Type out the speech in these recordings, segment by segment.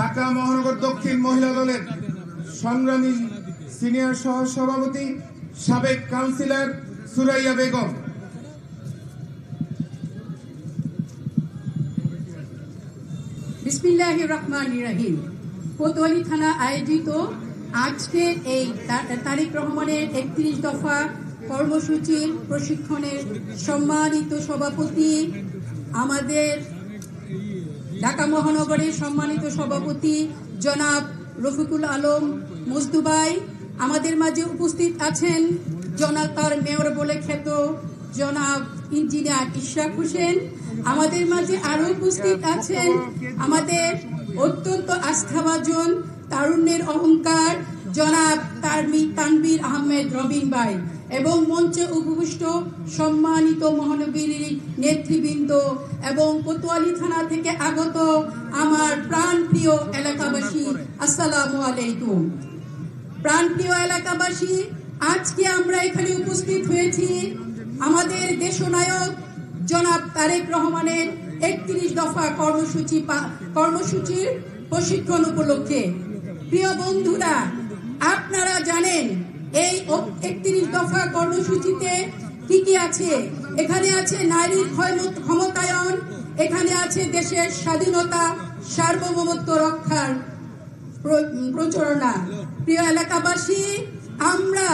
ঢাকা মহানগর দক্ষিণ মহিলা দলের সংগ্রামী সিনিয়র সহ সভাপতি সাবেক কাউন্সিলর সুরাইয়া বেগম। বিসমিল্লাহির রহমানির রহিম। কোতোয়ালি থানা আয়োজিত আজকে এই তারেক রহমানের ৩১ দফা কর্মসূচির প্রশিক্ষণের সম্মানিত সভাপতি, আমাদের ঢাকা মহানগরের সম্মানিত সভাপতি জনাব রফিকুল আলম মজদুবাই, আমাদের মাঝে উপস্থিত আছেন জনতার মেয়র বলে খ্যাত জনাব ইঞ্জিনিয়ার ইশরাক হোসেন, আমাদের মাঝে আরো উপস্থিত আছেন আমাদের অত্যন্ত আস্থাভাজন তারুণ্যের অহংকার জনাব তানভীর আহমেদ রবিন ভাই এবং মঞ্চে উপবিষ্ট সম্মানিত মহানগরীর নেতৃবৃন্দ এবং কোতোয়ালি থানা থেকে আগত আমার প্রাণপ্রিয় এলাকাবাসী, আসসালামু আলাইকুম। প্রাণপ্রিয় এলাকাবাসী, আজকে আমরা এখানে উপস্থিত হয়েছি আমাদের দেশনায়ক জনাব তারেক রহমানের ৩১ দফা কর্মসূচির প্রশিক্ষণ উপলক্ষে। প্রিয় বন্ধুরা, আপনারা জানেন এই ৩১ দফা কর্মসূচিতে কি কি আছে। এখানে আছে নারীর ক্ষমতায়ন, এখানে আছে দেশের স্বাধীনতা সার্বভৌমত্ব রক্ষার প্রচারণা। প্রিয় এলাকাবাসী, আমরা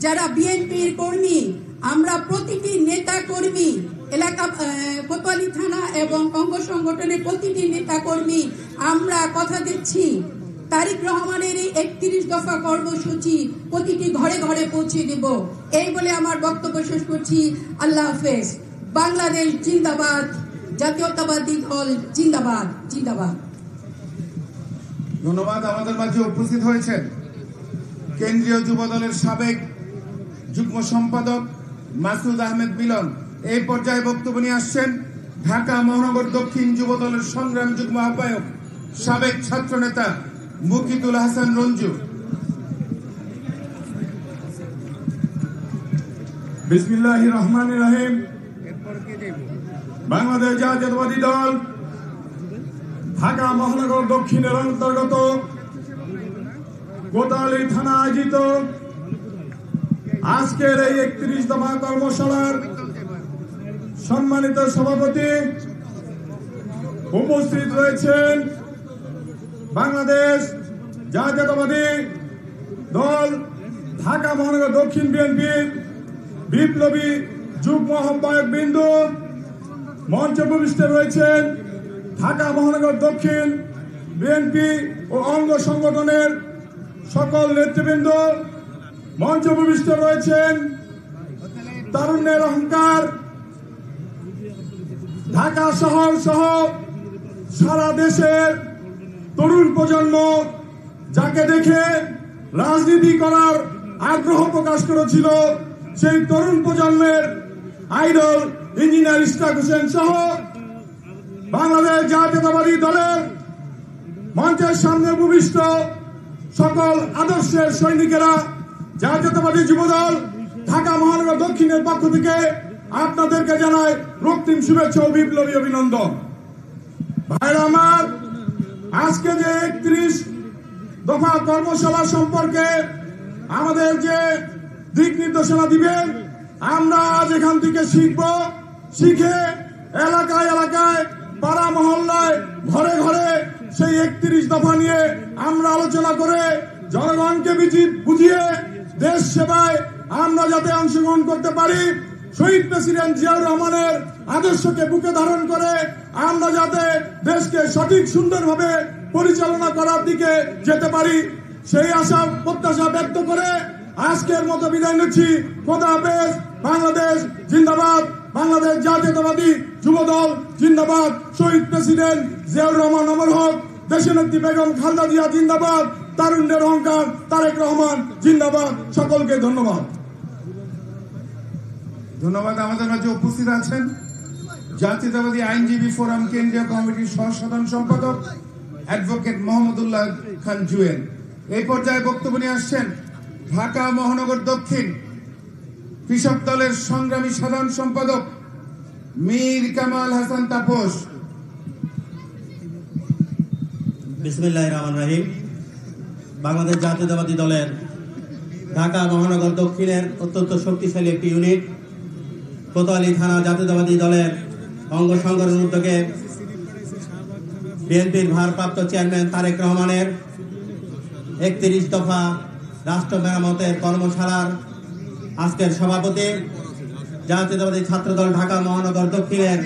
যারা বিএনপির কর্মী, আমরা প্রতিটি নেতা কর্মী এলাকা কোতোয়ালি থানা এবং অঙ্গ সংগঠনের প্রতিটি নেতা কর্মী আমরা কথা দিচ্ছি তারেক রহমানের এই ৩১ দফা কর্মসূচি প্রতিটি ঘরে ঘরে পৌঁছে দেব। এই বলে আমার বক্তব্য শেষ করছি। আল্লাহ হাফেজ। বাংলাদেশ জিন্দাবাদ, জাতীয়তাবাদী দল জিন্দাবাদ জিন্দাবাদ। ধন্যবাদ। আমাদের মাঝে উপস্থিত হয়েছেন কেন্দ্রীয় যুব দলের সাবেক যুগ্ম সম্পাদক মাসুদ আহমেদ মিলন। এই পর্যায়ে বক্তব্য নিয়ে আসছেন ঢাকা মহানগর দক্ষিণ যুব দলের সংগ্রামী যুগ্ম আহ্বায়ক সাবেক ছাত্র নেতা মুকিতুল হাসান রঞ্জু। বিসমিল্লাহির রহমানির রহিম। বাংলাদেশ জাতীয়তাবাদী দল ঢাকা মহানগর দক্ষিণের অন্তর্গত কোতোয়ালি থানা আয়োজিত আজকের এই ৩১ দফা কর্মশালার সম্মানিত সভাপতি উপস্থিত রয়েছেন বাংলাদেশ জাতীয়তাবাদী দল ঢাকা মহানগর দক্ষিণ বিএনপির বিপ্লবী যুগ্ম আহ্বায়ক বিন্দু, মঞ্চে উপবিষ্ট রয়েছেন ঢাকা মহানগর দক্ষিণ বিএনপি ও অঙ্গ সংগঠনের সকল নেতৃবৃন্দ, মঞ্চে উপবিষ্ট রয়েছেন তারুণ্যের অহংকার ঢাকা শহর সহ সারা দেশের তরুণ প্রজন্ম, যাকে দেখে রাজনীতি করার আগ্রহ প্রকাশ করেছিল, সেই তরুণ প্রজন্মের আইডল ইঞ্জিনিয়ার ইশরাক হোসেন সহ বাংলাদেশ জাতীয়তাবাদী দলের মঞ্চের সামনে উপবিষ্ট সকল আদর্শের সৈনিকেরা, জাতীয়তাবাদী যুবদল ঢাকা মহানগর দক্ষিণের পক্ষ থেকে আপনাদেরকে জানায় রক্তিম শুভেচ্ছা ও বিপ্লবী অভিনন্দন। ভাইরা আমার, আজকে যে ৩১ দফা কর্মশালা সম্পর্কে আমাদের যে দিক নির্দেশনা দিবেন, আমরা আজ এখান থেকে শিখব। শিখে এলাকায় এলাকায়, পাড়া মহল্লায়, ঘরে ঘরে সেই ৩১ দফা নিয়ে আমরা আলোচনা করে জনগণকে বুঝিয়ে দেশ সেবায় আমরা যাতে অংশগ্রহণ করতে পারি, শহীদ প্রেসিডেন্ট জিয়াউর রহমানের আদর্শকে বুকে ধারণ করে আমরা যাতে দেশকে সঠিক সুন্দরভাবে পরিচালনা করার দিকে যেতে পারি, সেই আশা প্রত্যাশা ব্যক্ত করে আজকের মতো বিদায় নিচ্ছি। খোদা হাফেজ। বাংলাদেশ জিন্দাবাদ, বাংলাদেশ জাতীয়তাবাদী যুবদল জিন্দাবাদ, শহীদ প্রেসিডেন্ট জিয়াউর রহমান অমর হোক, দেশনেত্রী বেগম খালেদা জিয়া জিন্দাবাদ, তারুণ্যের অহংকার তারেক রহমান জিন্দাবাদ। সকলকে ধন্যবাদ। ধন্যবাদ। আমাদের মাঝে উপস্থিত আছেন জাতীয়তাবাদী আইনজীবী ফোরাম কেন্দ্রীয় কমিটির সহ সাধারণ সম্পাদক অ্যাডভোকেট মোহাম্মদুল্লাহ খান জুয়েল। এই পর্যায়ে বক্তব্য নিয়ে আসছেন ঢাকা মহানগর দক্ষিণ কৃষক দলের সংগ্রামী সাধারণ সম্পাদক মীর কামাল হাসান তাপস। বিসমিল্লাহির রহমানির রহিম। বাংলাদেশ জাতীয়তাবাদী দলের ঢাকা মহানগর দক্ষিণের অত্যন্ত শক্তিশালী একটি ইউনিট কোতোয়ালি থানা জাতীয়তাবাদী দলের অঙ্গ সংগঠনের উদ্যোগে বিএনপির ভারপ্রাপ্ত চেয়ারম্যান তারেক রহমানের 31 দফা রাষ্ট্র মেরামতের কর্মশালার আজকের সভাপতি জাতীয়তাবাদী ছাত্রদল ঢাকা মহানগর দক্ষিণের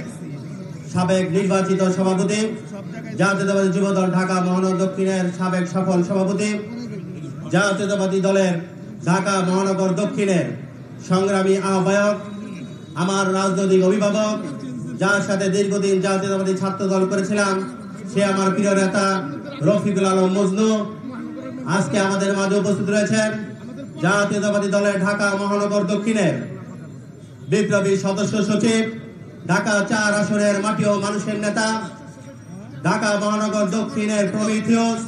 সাবেক নির্বাচিত সভাপতি, জাতীয়তাবাদী যুবদল ঢাকা মহানগর দক্ষিণের সাবেক সফল সভাপতি, জাতীয়তাবাদী দলের ঢাকা মহানগর দক্ষিণের সংগ্রামী আহ্বায়ক, আমার রাজনৈতিক অভিভাবক, যার সাথে দীর্ঘদিন জাতীয়তাবাদী ছাত্রদল করেছিলাম, সে আমার প্রিয় নেতা রফিকুল আলম মজনু। আজকে আমাদের মাঝে উপস্থিত রয়েছেন জাতীয়তাবাদী দলের ঢাকা মহানগর দক্ষিণের বিপ্লবী সদস্য সচিব, ঢাকা 4 আসনের মাটি ও মানুষের নেতা, ঢাকা মহানগর দক্ষিণের প্রমিথিয়স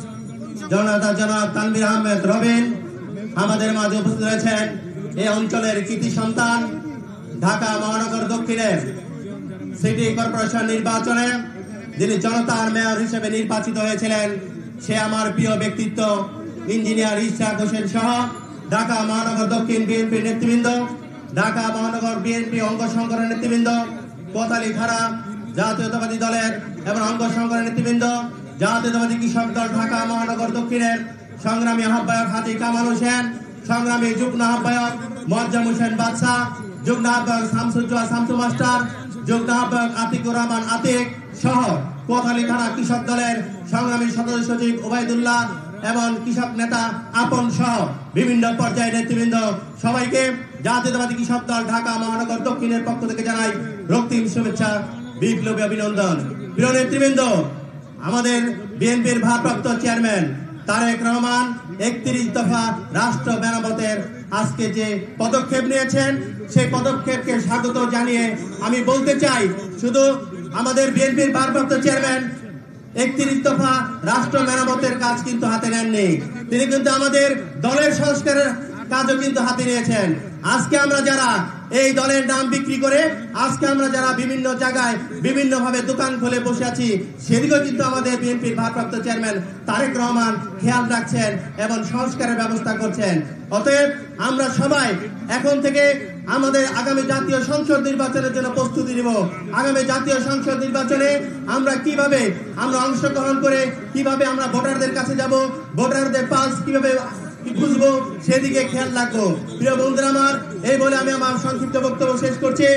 জনতা জনাব তানভীর আহমেদ রবিন। আমাদের মাঝে উপস্থিত রয়েছেন এই অঞ্চলের কৃতি সন্তান, ঢাকা মহানগর দক্ষিণের সিটি কর্পোরেশন নির্বাচনে যিনি জনতার মেয়র হিসেবে নির্বাচিত হয়েছিলেন, সে আমার প্রিয় ব্যক্তিত্ব ইঞ্জিনিয়ার ইশরাক হোসেন সহ ঢাকা মহানগর দক্ষিণ বিএনপির নেতৃবৃন্দ, ঢাকা মহানগর বিএনপি অঙ্গ সংগঠনের নেতৃবৃন্দ, কোতোয়ালি থানা জাতীয়তাবাদী দলের এবং অঙ্গ সংগঠনের নেতৃবৃন্দ, জাতীয়তাবাদী কৃষক দল ঢাকা মহানগর দক্ষিণের সংগ্রামী আহ্বায়ক হাজী কামাল হোসেন, সংগ্রামী যুগ্ম আহ্বায়ক মোয়াজ্জেম হোসেন বাদশাহ, যুগ্ম আহ্বায়ক শামসুজ্জোহা শামসু মাস্টার, যুগ্ম আহ্বায়ক আতিকুর রহমান আতিক সহ কোতোয়ালি থানা কৃষক দলের সংগ্রামী সদস্য সচিব ওবায়দুল্লাহ এবং কৃষক নেতা আপন সহ বিভিন্ন পর্যায়ের নেতৃবৃন্দ, সবাইকে জাতীয়তাবাদী কৃষক দল ঢাকা মহানগর দক্ষিণের পক্ষ থেকে জানাই রক্তিম শুভেচ্ছা, বিপ্লবী অভিনন্দন। প্রিয় নেতৃবৃন্দ, আমাদের বিএনপির ভারপ্রাপ্ত চেয়ারম্যান তারেক রহমান 31 দফা রাষ্ট্র মেরামতের আজকে যে পদক্ষেপ নিয়েছেন, সেই পদক্ষেপকে স্বাগত জানিয়ে আমি বলতে চাই, শুধু আমাদের বিএনপির ভারপ্রাপ্ত চেয়ারম্যান 31 দফা রাষ্ট্র মেরামতের কাজ কিন্তু হাতে নেননি, তিনি কিন্তু আমাদের দলের সংস্কারের কাজও কিন্তু হাতে নিয়েছেন। আজকে আমরা যারা এই দলের নাম বিক্রি করে আজকে আমরা যারা বিভিন্ন জায়গায় বিভিন্ন ভাবে দোকান খুলে বসে আছি, সেদিকেও কিন্তু আমাদের বিএনপির ভারপ্রাপ্ত চেয়ারম্যান তারেক রহমান খেয়াল রাখছেন এবং সংস্কারের ব্যবস্থা করছেন। অতএব আমরা সবাই এখন থেকে আমাদের আগামী জাতীয় সংসদ নির্বাচনের জন্য প্রস্তুতি নিব। আগামী জাতীয় সংসদ নির্বাচনে আমরা কিভাবে আমরা অংশগ্রহণ করে কিভাবে আমরা ভোটারদের কাছে যাব, ভোটারদের পালস কিভাবে বুঝবো, সেদিকে খেয়াল রাখবো। প্রিয় বন্ধুরা আমার, এই বলে আমি আমার সংক্ষিপ্ত বক্তব্য শেষ করছি।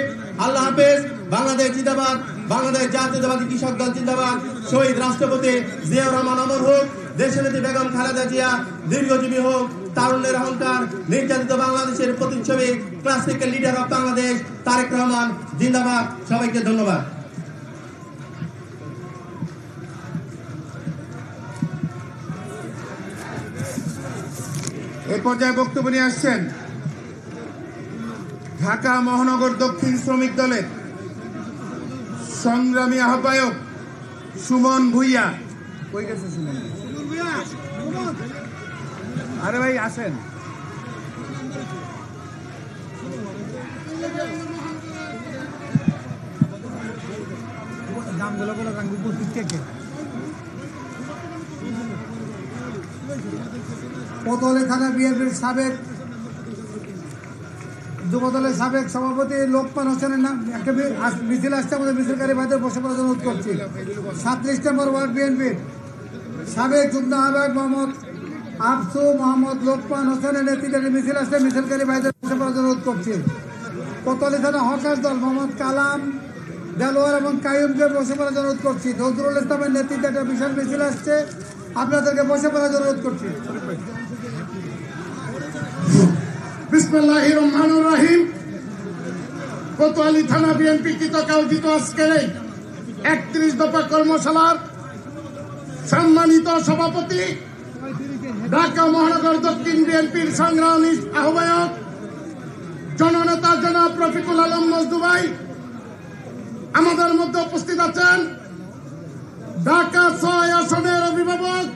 আল্লাহ হাফেজ। বাংলাদেশ জিন্দাবাদ, বাংলাদেশ জাতীয়তাবাদী কৃষক দল জিন্দাবাদ। শহীদ রাষ্ট্রপতি জিয়াউর রহমান অমর হোক, দেশনেত্রী বেগম খালেদা জিয়া দীর্ঘজীবী হোক, তারুণ্যের অহংকার, নির্যাতিত বাংলাদেশের প্রতিচ্ছবি, classical leader of Bangladesh Tarique Rahman জিন্দাবাদ। সবাইকে ধন্যবাদ। এই পর্যায়ে বক্তব্য নিয়ে আসছেন ঢাকা মহানগর দক্ষিণ শ্রমিক দলের সংগ্রামী আহ্বায়ক সুমন ভুইয়া। কই গেছে সুমন? আরে ভাই আসেন। কোতোয়ালি থানা বিএনপির সাবেক যুবদলের সাবেক সভাপতি লোকমান হোসেনের নাম একটা মিছিল আসছে, আমাদের মিছিলকারী ভাইদের বসে পড়ার জন্য অনুরোধ করছি। 37 নম্বর ওয়ার্ড বিএনপির সাবেক যুগ্ম আহ্বায়ক মোহাম্মদ আফসু মোহাম্মদ লোকমান হোসেনের নেতৃত্বে মিছিল আসছে, মিছিলকারী ভাইদের বসে পড়ার জন্য অনুরোধ করছি। কোতোয়ালি থানা হকার দল মোহাম্মদ কালাম, দেলোয়ার এবং কাইয়ুমকে বসে পড়ার জন্য অনুরোধ করছি। নজরুল ইসলামের নেতৃত্বে একটা বিশাল মিছিল আসছে, আপনাদেরকে বসে পড়ার জন্য অনুরোধ করছি। বিসমিল্লাহির রহমানির রহিম। কোতোয়ালি থানা বিএনপি কর্তৃক আয়োজিত আজকের এই 31 দফা কর্মশালার সম্মানিত সভাপতি, ঢাকা মহানগর দক্ষিণ বিএনপির সংগ্রামী আহ্বায়ক জননেতা জনাব রফিকুল আলম মজনু ভাই আমাদের মধ্যে উপস্থিত আছেন। ঢাকা 6 আসনের অভিভাবক,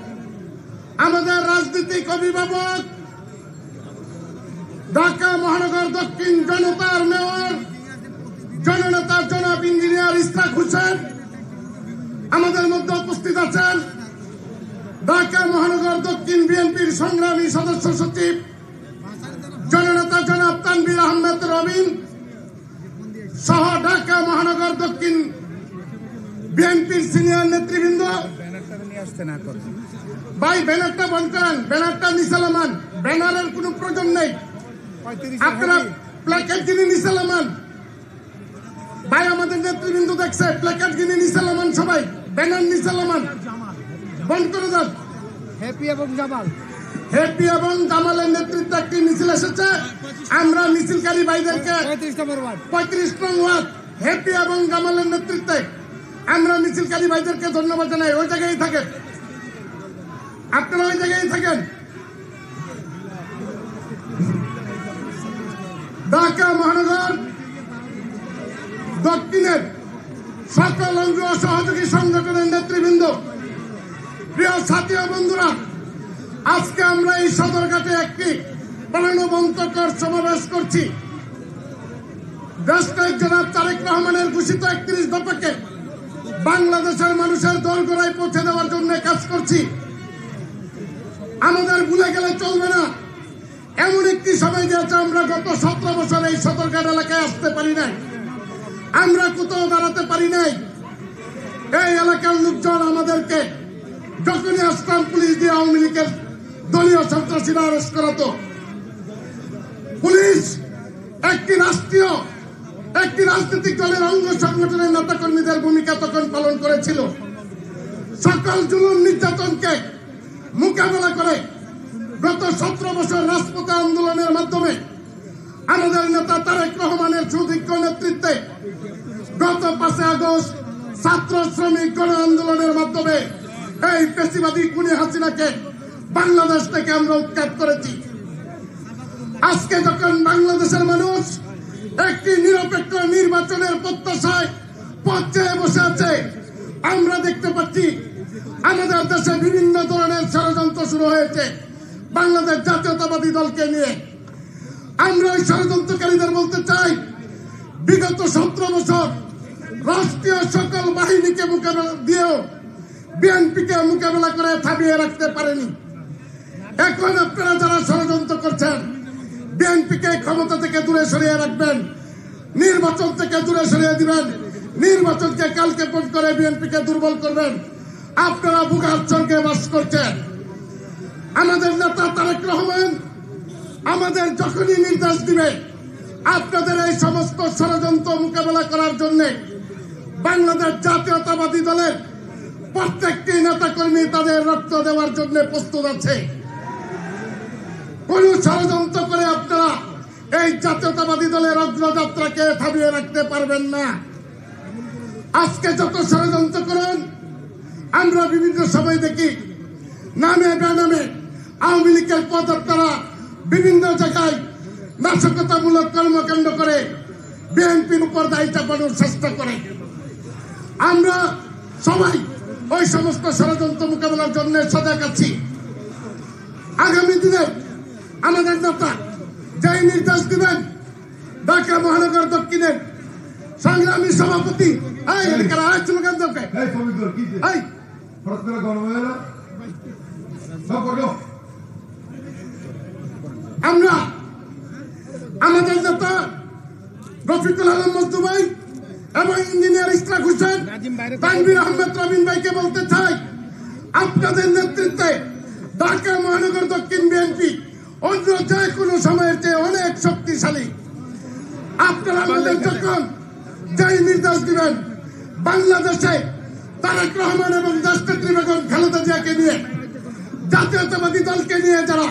আমাদের রাজনৈতিক অভিভাবক, ঢাকা মহানগর দক্ষিণ জনতার মেয়র জননেতা জনাব ইঞ্জিনিয়ার ইশরাক হোসেন আমাদের মধ্যে উপস্থিত আছেন। ঢাকা মহানগর দক্ষিণ বিএনপির সংগ্রামী সদস্য সচিব জননেতা জনাব তানভীর আহমেদ রবিন সহ ঢাকা মহানগর দক্ষিণ বিএনপির সিনিয়র নেতৃবৃন্দ, ভাই ব্যানারটা বন্ধ করেন, ব্যানারটা নিচে নামান, ব্যানারের কোনো প্রয়োজন নেই, আপনারা প্ল্যাকার্ড কিনে নিচে নামান। ভাই আমাদের নেতৃবৃন্দ দেখছে, প্ল্যাকার্ড কিনে নিচে নামান, সবাই ব্যানার নিচে নামান, বন্ধ করে দেন। হ্যাপি এবং জামাল, হ্যাপি এবং জামালের নেতৃত্বে একটি মিছিল এসেছে। আমরা মিছিলকারী ভাইদেরকে 35 নং ওয়ার্ড হ্যাপি এবং জামালের নেতৃত্বে আমরা মিছিলকারী ভাইদেরকে ধন্যবাদ জানাই। ওই জায়গায় থাকেন, আপনারা ওই জায়গায় থাকেন। ঢাকা মহানগর দক্ষিণের সকল অঙ্গ সহযোগী সংগঠনের নেতৃবৃন্দ, প্রিয় সাথী ও বন্ধুরা, আজকে আমরা এই সদরঘাটে একটি প্রাণবন্তকর সমাবেশ করছি। দেশনায়ক জনাব তারেক রহমানের ঘোষিত 31 দফাকে বাংলাদেশের মানুষের দোরগোড়ায় পৌঁছে দেওয়ার জন্য কাজ করছি। আমাদের ভুলে গেলে চলবে না, এমন একটি সময় গিয়েছে আমরা গত 17 বছর এই সদরঘাট এলাকায় আসতে পারি নাই, আমরা কোথাও দাঁড়াতে পারি নাই। এই এলাকার লোকজন আমাদেরকে যখনই আসতাম পুলিশ দিয়ে আওয়ামী লীগের দলীয় সন্ত্রাসীরা অ্যারেস্ট করাতো। পুলিশ একটি রাজনৈতিক দলের অঙ্গ সংগঠনের নেতাকর্মীদের ভূমিকা তখন পালন করেছিল। সকল জুলুম নির্যাতনকে মোকাবেলা করে গত 17 বছর রাজপথে আন্দোলনের মাধ্যমে আমাদের নেতা তারেক রহমানের সুদীর্ঘ নেতৃত্বে গত 5 আগস্ট ছাত্র শ্রমিক গণ আন্দোলনের মাধ্যমে এই পেশিবাদী খুনি হাসিনাকে বাংলাদেশ থেকে আমরা উৎখাত করেছি। আজকে যখন বাংলাদেশের মানুষ একটি নিরপেক্ষ নির্বাচনের প্রত্যাশায় পথ চেয়ে বসে আছে, আমরা দেখতে পাচ্ছি আমাদের দেশে বিভিন্ন ধরনের ষড়যন্ত্র শুরু হয়েছে বাংলাদেশ জাতীয়তাবাদী দলকে নিয়ে। আমরা ওই ষড়যন্ত্রকারীদের বলতে চাই, বিগত 17 বছর রাষ্ট্রীয় সকল বাহিনীকে মোকাবেলা দিয়েও বিএনপিকে মোকাবেলা করে থামিয়ে রাখতে পারেনি। এখন আপনারা যারা ষড়যন্ত্র করছেন, বিএনপিকে ক্ষমতা থেকে দূরে সরিয়ে রাখবেন, নির্বাচন থেকে দূরে সরিয়ে দিবেন, নির্বাচনকে কালকে পণ করে বিএনপিকে দুর্বল করবেন, আপনারা বুকার স্বর্গে বাস করছেন। আমাদের নেতা তারেক রহমান আমাদের যখনই নির্দেশ দিবে আপনাদের এই সমস্ত ষড়যন্ত্র মোকাবেলা করার জন্য বাংলাদেশ জাতীয়তাবাদী দলের প্রত্যেকটি নেতাকর্মী তাদের রক্ত দেওয়ার জন্য প্রস্তুত আছে। কোন ষড়যন্ত্র করে আপনারা এই জাতীয়তাবাদী দলের অগ্রযাত্রাকে থামিয়ে রাখতে পারবেন না। আজকে যত ষড়যন্ত্র করেন, আমরা বিভিন্ন সময় দেখি নামে বেনামে আওয়ামী লীগের পদত্যাগীরা বিভিন্ন জায়গায় নাশকতামূলক কর্মকাণ্ড করে বিএনপির উপর দায় চাপানোর চেষ্টা করে। আমরা সবাই ওই সমস্ত ষড়যন্ত্র মোকাবেলার জন্য সজাগ আছি। আগামী দিনে আমাদের নেতা যেই নির্দেশ দিবেন, ঢাকা মহানগর দক্ষিণের সংগ্রামী সভাপতি আমরা আমাদের নেতা রফিকুল আলম মজদু ভাই এবং ইঞ্জিনিয়ার ইশরাক হোসেন, তানভীর আহমেদ রবিন ভাইকে বলতে চাই, আপনাদের নেতৃত্বে ঢাকা মহানগর দক্ষিণ বিএনপি অন্য যে কোনো সময়ের চেয়ে অনেক শক্তিশালী। আপনারা আমাদের যখন যেই নির্দেশ দিবেন, বাংলাদেশে তারেক রহমান এবং দেশনেত্রী বেগম খালেদা জিয়াকে নিয়ে, জাতীয়তাবাদী দলকে নিয়ে যারা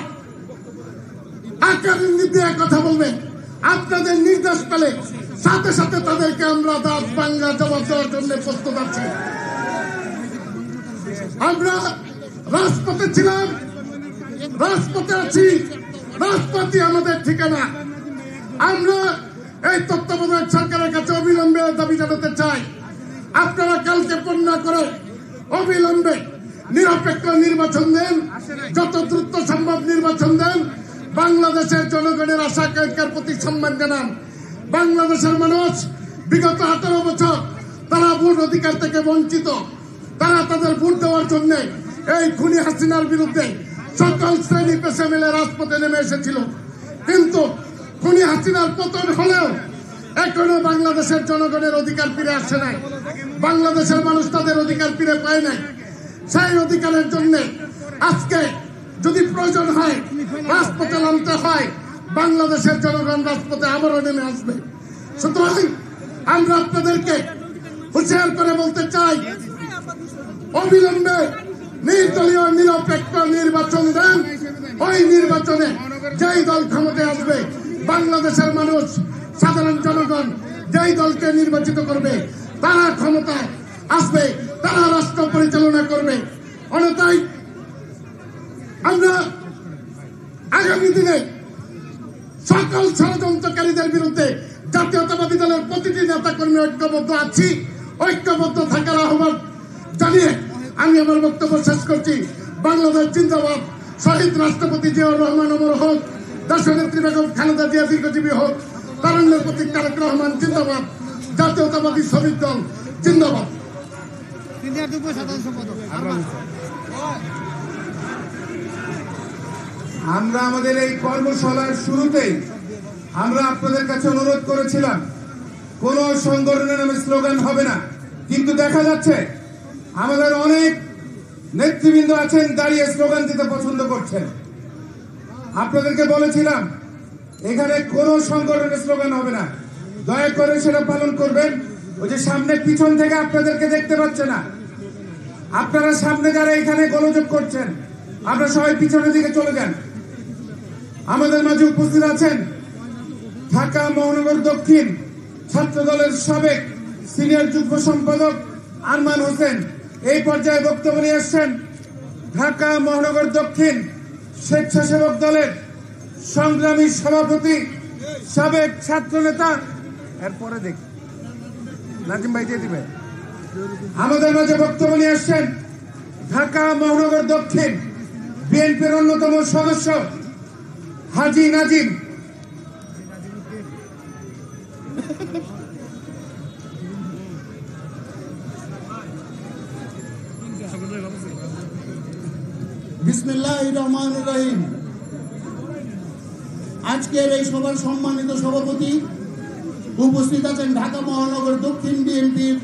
আকার ইঙ্গিত দিয়ে কথা বলবেন, আপনাদের নির্দেশ পেলে সাথে সাথে তাদেরকে আমরা দাঁত ভাঙ্গা জবাব দেওয়ার জন্য প্রস্তুত আছি। আমরা রাজপথে ছিলাম, রাজপথে আছি, রাজপথই আমাদের ঠিকানা। আমরা এই তত্ত্বাবধায়ক সরকারের কাছে অবিলম্বে দাবি জানাতে চাই, আপনারা কালকে পণ্য করে অবিলম্বে নিরপেক্ষ নির্বাচন দেন, যত দ্রুত সম্ভব নির্বাচন দেন, বাংলাদেশের জনগণের আশা আকাঙ্ক্ষার প্রতি সম্মান জানান। বাংলাদেশের মানুষ বিগত 18 বছর তারা ভোট অধিকার থেকে বঞ্চিত, তারা তাদের ভোট দেওয়ার জন্য এই খুনি হাসিনার বিরুদ্ধে সকল শ্রেণী পেশা মিলে রাজপথে নেমে এসেছিল, কিন্তু খুনি হাসিনার পতন হলেও এখনো বাংলাদেশের জনগণের অধিকার ফিরে আসে নাই, বাংলাদেশের মানুষ তাদের অধিকার ফিরে পায় নাই। সেই অধিকারের জন্য আজকে যদি প্রয়োজন হয় রাজপথে নামতে হয়, বাংলাদেশের জনগণ রাজপথে আবারও নেমে আসবে। সুতরাং আমরা আপনাদেরকে হুঁশিয়ার করে বলতে চাই, অবিলম্বে নির্দলীয় নিরপেক্ষ নির্বাচন দেন। ওই নির্বাচনে যেই দল ক্ষমতায় আসবে, বাংলাদেশের মানুষ সাধারণ জনগণ যেই দলকে নির্বাচিত করবে তারা ক্ষমতায় আসবে, তারা রাষ্ট্র পরিচালনা করবে। অন্যথায় আমরা আগামী দিনে সকল ষড়যন্ত্রকারীদের বিরুদ্ধে জাতীয়তাবাদী দলের প্রতিটি নেতা কর্মী ঐক্যবদ্ধ আছি। ঐক্যবদ্ধ থাকার আহ্বান জানিয়ে আমি আমার বক্তব্য শেষ করছি। বাংলাদেশ জিন্দাবাদ। শহীদ রাষ্ট্রপতি জিয়াউর রহমান অমর হোক। দেশনেত্রী বেগম খালেদা জিয়া দীর্ঘজীবী হোক। তারুণ্যের প্রতীক তারেক রহমান জিন্দাবাদ। জাতীয়তাবাদী শ্রমিক দল জিন্দাবাদ। আমরা আমাদের এই কর্মশালার শুরুতেই আমরা আপনাদের কাছে অনুরোধ করেছিলাম কোন সংগঠনের নামে স্লোগান হবে না, কিন্তু দেখা যাচ্ছে আমাদের অনেক নেতৃবৃন্দ আছেন দাঁড়িয়ে স্লোগান দিতে পছন্দ করছেন। আপনাদেরকে বলেছিলাম এখানে কোন সংগঠনের স্লোগান হবে না, দয়া করে সেটা পালন করবেন। ওই যে সামনে পিছন থেকে আপনাদেরকে দেখতে পাচ্ছে না, আপনারা সামনে যারা এখানে গোলযোগ করছেন আপনারা সবাই পিছনের দিকে চলে যান। আমাদের মাঝে উপস্থিত আছেন ঢাকা মহানগর দক্ষিণ ছাত্র দলের সাবেক সিনিয়র যুগ্ম সম্পাদক আরমান হোসেন। এই পর্যায়ে বক্তব্য নিয়ে আসছেন ঢাকা মহানগর দক্ষিণ স্বেচ্ছাসেবক দলের সংগ্রামী সভাপতি সাবেক ছাত্র নেতা, এরপরে দেখি নাজিম ভাই দিয়ে দিবে। আমাদের মাঝে বক্তব্য নিয়ে আসছেন ঢাকা মহানগর দক্ষিণ বিএনপির অন্যতম সদস্য হাজী নাজিম। বিসমিল্লাহির রহমানির রহিম। আজকের এই সভার সম্মানিত সভাপতি উপস্থিত আছেন ঢাকা মহানগর দক্ষিণ বিএনপির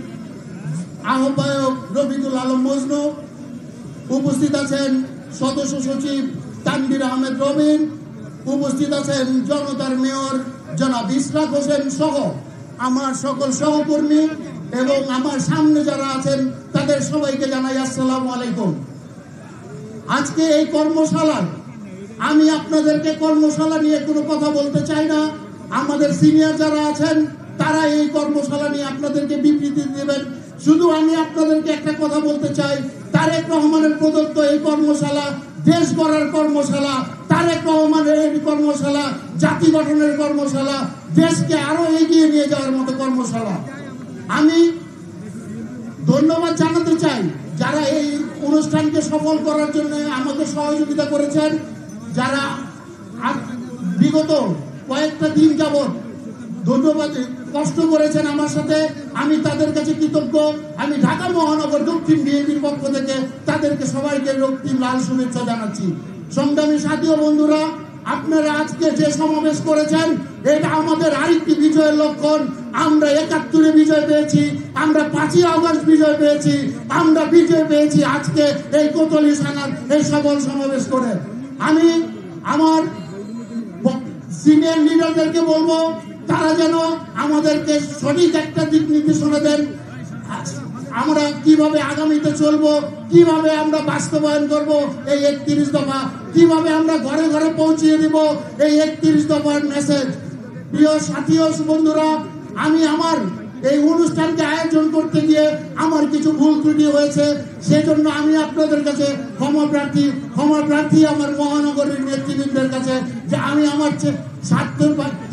আহ্বায়ক রফিকুল আলম মজনু, উপস্থিত আছেন সদস্য সচিব তানভীর আহমেদ রবিন, উপস্থিত আছেন জনতার মেয়র জনাব ইশরাক হোসেন সহ আমার সকল সহকর্মী এবং আমার সামনে যারা আছেন তাদের সবাইকে জানাই আসসালামু আলাইকুম। আজকে এই কর্মশালায় আমি আপনাদেরকে কর্মশালা নিয়ে কোনো কথা বলতে চাই না। আমাদের সিনিয়র যারা আছেন তারা এই কর্মশালা নিয়ে আপনাদেরকে বিবৃতি দেবেন। শুধু আমি আপনাদেরকে একটা কথা বলতে চাই, তারেক রহমানের প্রদত্ত এই কর্মশালা দেশ গড়ার কর্মশালা, তারেক রহমানের এই কর্মশালা জাতি গঠনের কর্মশালা, দেশকে আরো এগিয়ে নিয়ে যাওয়ার মতো কর্মশালা। আমি ধন্যবাদ জানাতে চাই যারা এই অনুষ্ঠানকে সফল করার জন্য আমাকে সহযোগিতা করেছেন, যারা বিগত কয়েকটা দিন যাবৎ ধন্যবাদ কষ্ট করেছেন আমার সাথে, আমি তাদের কাছে কৃতজ্ঞ। আমি ঢাকা মহানগর দক্ষিণ বিএনপির পক্ষ থেকে তাদেরকে সবাইকে রক্তিম লাল শুভেচ্ছা জানাচ্ছি। সংগ্রামী সাথী ও বন্ধুরা, আপনারা আজকে যে সমাবেশ করেছেন এটা আমাদের আরেকটি বিজয়ের লক্ষণ। আমরা ৭১-এ বিজয় পেয়েছি, আমরা ৫ই আগস্ট বিজয় পেয়েছি, আমরা বিজয় পেয়েছি আজকে এই কোতোয়ালি থানার এই সফল সমাবেশ করে। আমি আমার সিনিয়র লিডারদেরকে বলবো তারা যেন আমাদেরকে সঠিক একটা দিক নির্দেশনা দেন। আমরা কিভাবে আগামীতে চলবো, কিভাবে আমরা বাস্তবায়ন করব এই ৩১ দফা, কিভাবে আমরা ঘরে ঘরে পৌঁছিয়ে দিব এই ৩১ দফার মেসেজ। প্রিয় সাথী ও বন্ধুরা, আমি আমার এই অনুষ্ঠানকে আয়োজন করতে গিয়ে আমার কিছু ভুল ত্রুটি হয়েছে, সেজন্য আমি আপনাদের কাছে ক্ষমা প্রার্থী আমার মহানগরের নেতৃবৃন্দের কাছে যে আমি আমার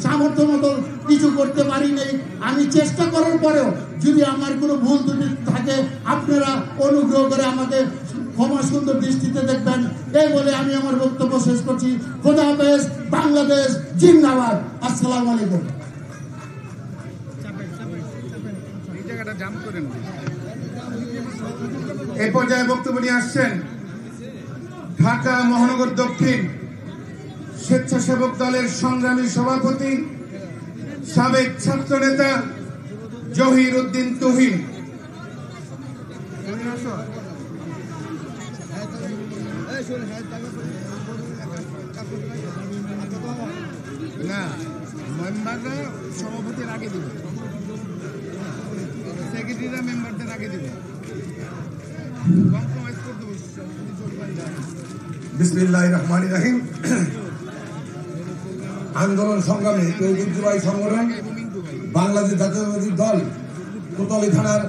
সামর্থ্য মতো কিছু করতে পারিনি। আমি চেষ্টা করার পরেও যদি আমার কোনো ভুল ত্রুটি থাকে আপনারা অনুগ্রহ করে আমাকে ক্ষমা সুন্দর দৃষ্টিতে দেখবেন। এই বলে আমি আমার বক্তব্য শেষ করছি। খোদা হাফেজ। বাংলাদেশ জিন্দাবাদ। আসসালামু আলাইকুম। এই পর্যায়ে বক্তব্য নিয়ে আসছেন ঢাকা মহানগর দক্ষিণ স্বেচ্ছাসেবক দলের সংগ্রামী সভাপতি সাবেক ছাত্রনেতা জহির উদ্দিন তুহিন, না মেম্বাররা সভাপতির আগে দিবে, সেক্রেটারিরা মেম্বারদের আগে দিবে। বিসমিল্লাহির রহমানির রহিম। আন্দোলন সংগ্রামে ঐতিহ্যবাহী সংগঠন বাংলাদেশ জাতীয়তাবাদী দল কোতোয়ালি থানার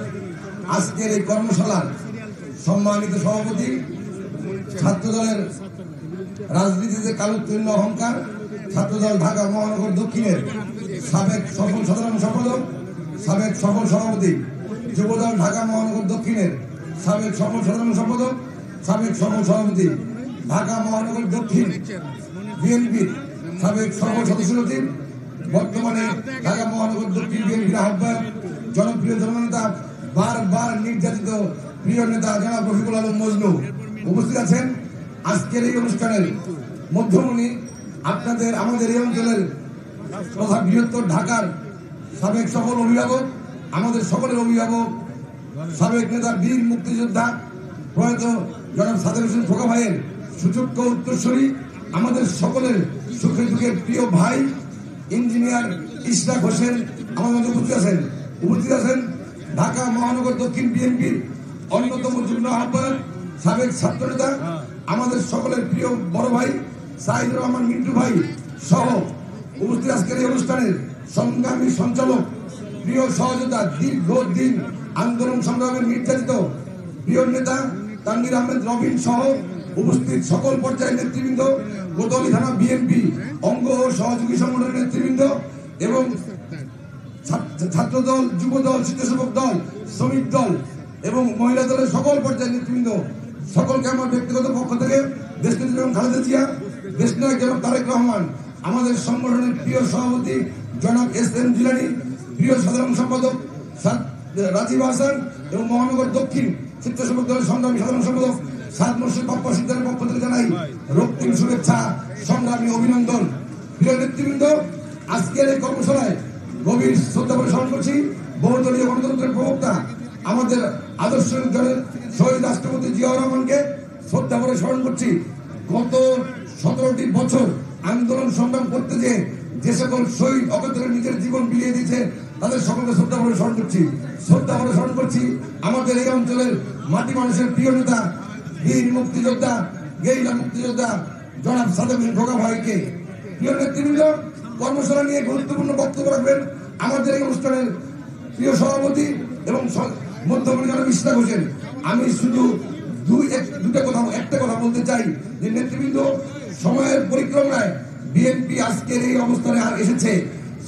আজকের এই কর্মশালার সম্মানিত সভাপতি, ছাত্রদলের রাজনীতিতে কালোত্তীর্ণ অহংকার, ছাত্রদল ঢাকা মহানগর দক্ষিণের সাবেক সফল সাধারণ সম্পাদক, সাবেক সফল সভাপতি, যুবদল ঢাকা মহানগর দক্ষিণের সাবেক সফল সাধারণ সম্পাদক, সাবেক সফল সভাপতি, ঢাকা মহানগর দক্ষিণ বিএনপির সাবেক সফল সদস্য সচিব, বর্তমানে ঢাকা মহানগর দক্ষিণ বিএনপির আহ্বায়ক, জনপ্রিয় জননেতা, বারবার নির্যাতিত প্রিয় নেতা জনাব রফিকুল আলম মজনু উপস্থিত আছেন। আজকের এই অনুষ্ঠানের মধ্যমণি আপনাদের আমাদের এই অঞ্চলের তথা বৃহত্তর ঢাকার সাবেক সকল অভিভাবক, আমাদের সকলের অভিভাবক, সাবেক নেতা বীর মুক্তিযোদ্ধা প্রয়াত জনাব সাদেক হোসেন খোকা ভাইয়ের সুযোগ্য উত্তরসূরি, আমাদের সকলের সুখে দুঃখের প্রিয় ভাই ইঞ্জিনিয়ার ইশরাক হোসেন আমাদের মধ্যে উপস্থিত আছেন ঢাকা মহানগর দক্ষিণ বিএনপির অন্যতম যুগ্ম আহ্বায়ক, সাবেক ছাত্র নেতা, আমাদের সকলের প্রিয় বড় ভাই সাইদুর রহমান মিন্টু ভাই সহ উপস্থিত আজকের এই অনুষ্ঠানের সংগ্রামী সঞ্চালক, প্রিয় সহযোদ্ধা, দীর্ঘদিন আন্দোলন সংগ্রামের নির্যাতিত প্রিয় নেতা তানভীর আহমেদ রবিন সহ উপস্থিত সকল পর্যায়ের নেতৃবৃন্দ, কোতোয়ালি থানা বিএনপি অঙ্গ ও সহযোগী সংগঠনের নেতৃবৃন্দ এবং ছাত্রদল, যুবদল, স্বেচ্ছাসেবক দল, শ্রমিক দল এবং মহিলা দলের সকল পর্যায়ের নেতৃবৃন্দ, সকলকে আমার ব্যক্তিগত পক্ষ থেকে দেশনেত্রী বেগম খালেদা জিয়া, দেশনায়ক জনাব তারেক রহমান, আমাদের সংগঠনের প্রিয় সভাপতি জনাব এস.এম. জিলানী, প্রিয় সাধারণ সম্পাদক রাজীব হাসান এবং মহানগর দক্ষিণ স্বেচ্ছাসেবক দলের সংগ্রামী সাধারণ সম্পাদক সাদ মোর্শেদ বাপ্পা সিদ্ধারের পক্ষ থেকে জানাই রক্তিম শুভেচ্ছা, সংগ্রামী অভিনন্দন। প্রিয় নেতৃবৃন্দ, আজকের এই কর্মশালায় গভীর শ্রদ্ধা করে স্মরণ করছি বহুদলীয় গণতন্ত্রের প্রবক্তা, আমাদের আদর্শ দলের শহীদ রাষ্ট্রপতি জিয়াউর রহমানকে শ্রদ্ধা করে স্মরণ করছি। গত 17টি বছর আন্দোলন সংগ্রাম করতে যে সকল শহীদ অকাতরে নিজের জীবন বিলিয়ে দিয়েছে তাদের সকলকে শ্রদ্ধা করে স্মরণ করছি। আমাদের এই অঞ্চলের মাটি মানুষের প্রিয় নেতা, বীর মুক্তিযোদ্ধা, গেরিলা মুক্তিযোদ্ধা জনাব সাদেক হোসেন খোকা ভাইকে। প্রিয় নেতৃবৃন্দ, কর্মশালা নিয়ে গুরুত্বপূর্ণ বক্তব্য রাখবেন আমাদের এই অনুষ্ঠানের প্রিয় সভাপতি এবং মধ্যমণি জনাব ইশরাক হোসেন। আমি শুধু একটা কথা বলতে চাই যে নেতৃবৃন্দ, সময়ের পরিক্রমায় বিএনপি আজকের এই অবস্থানে এসেছে,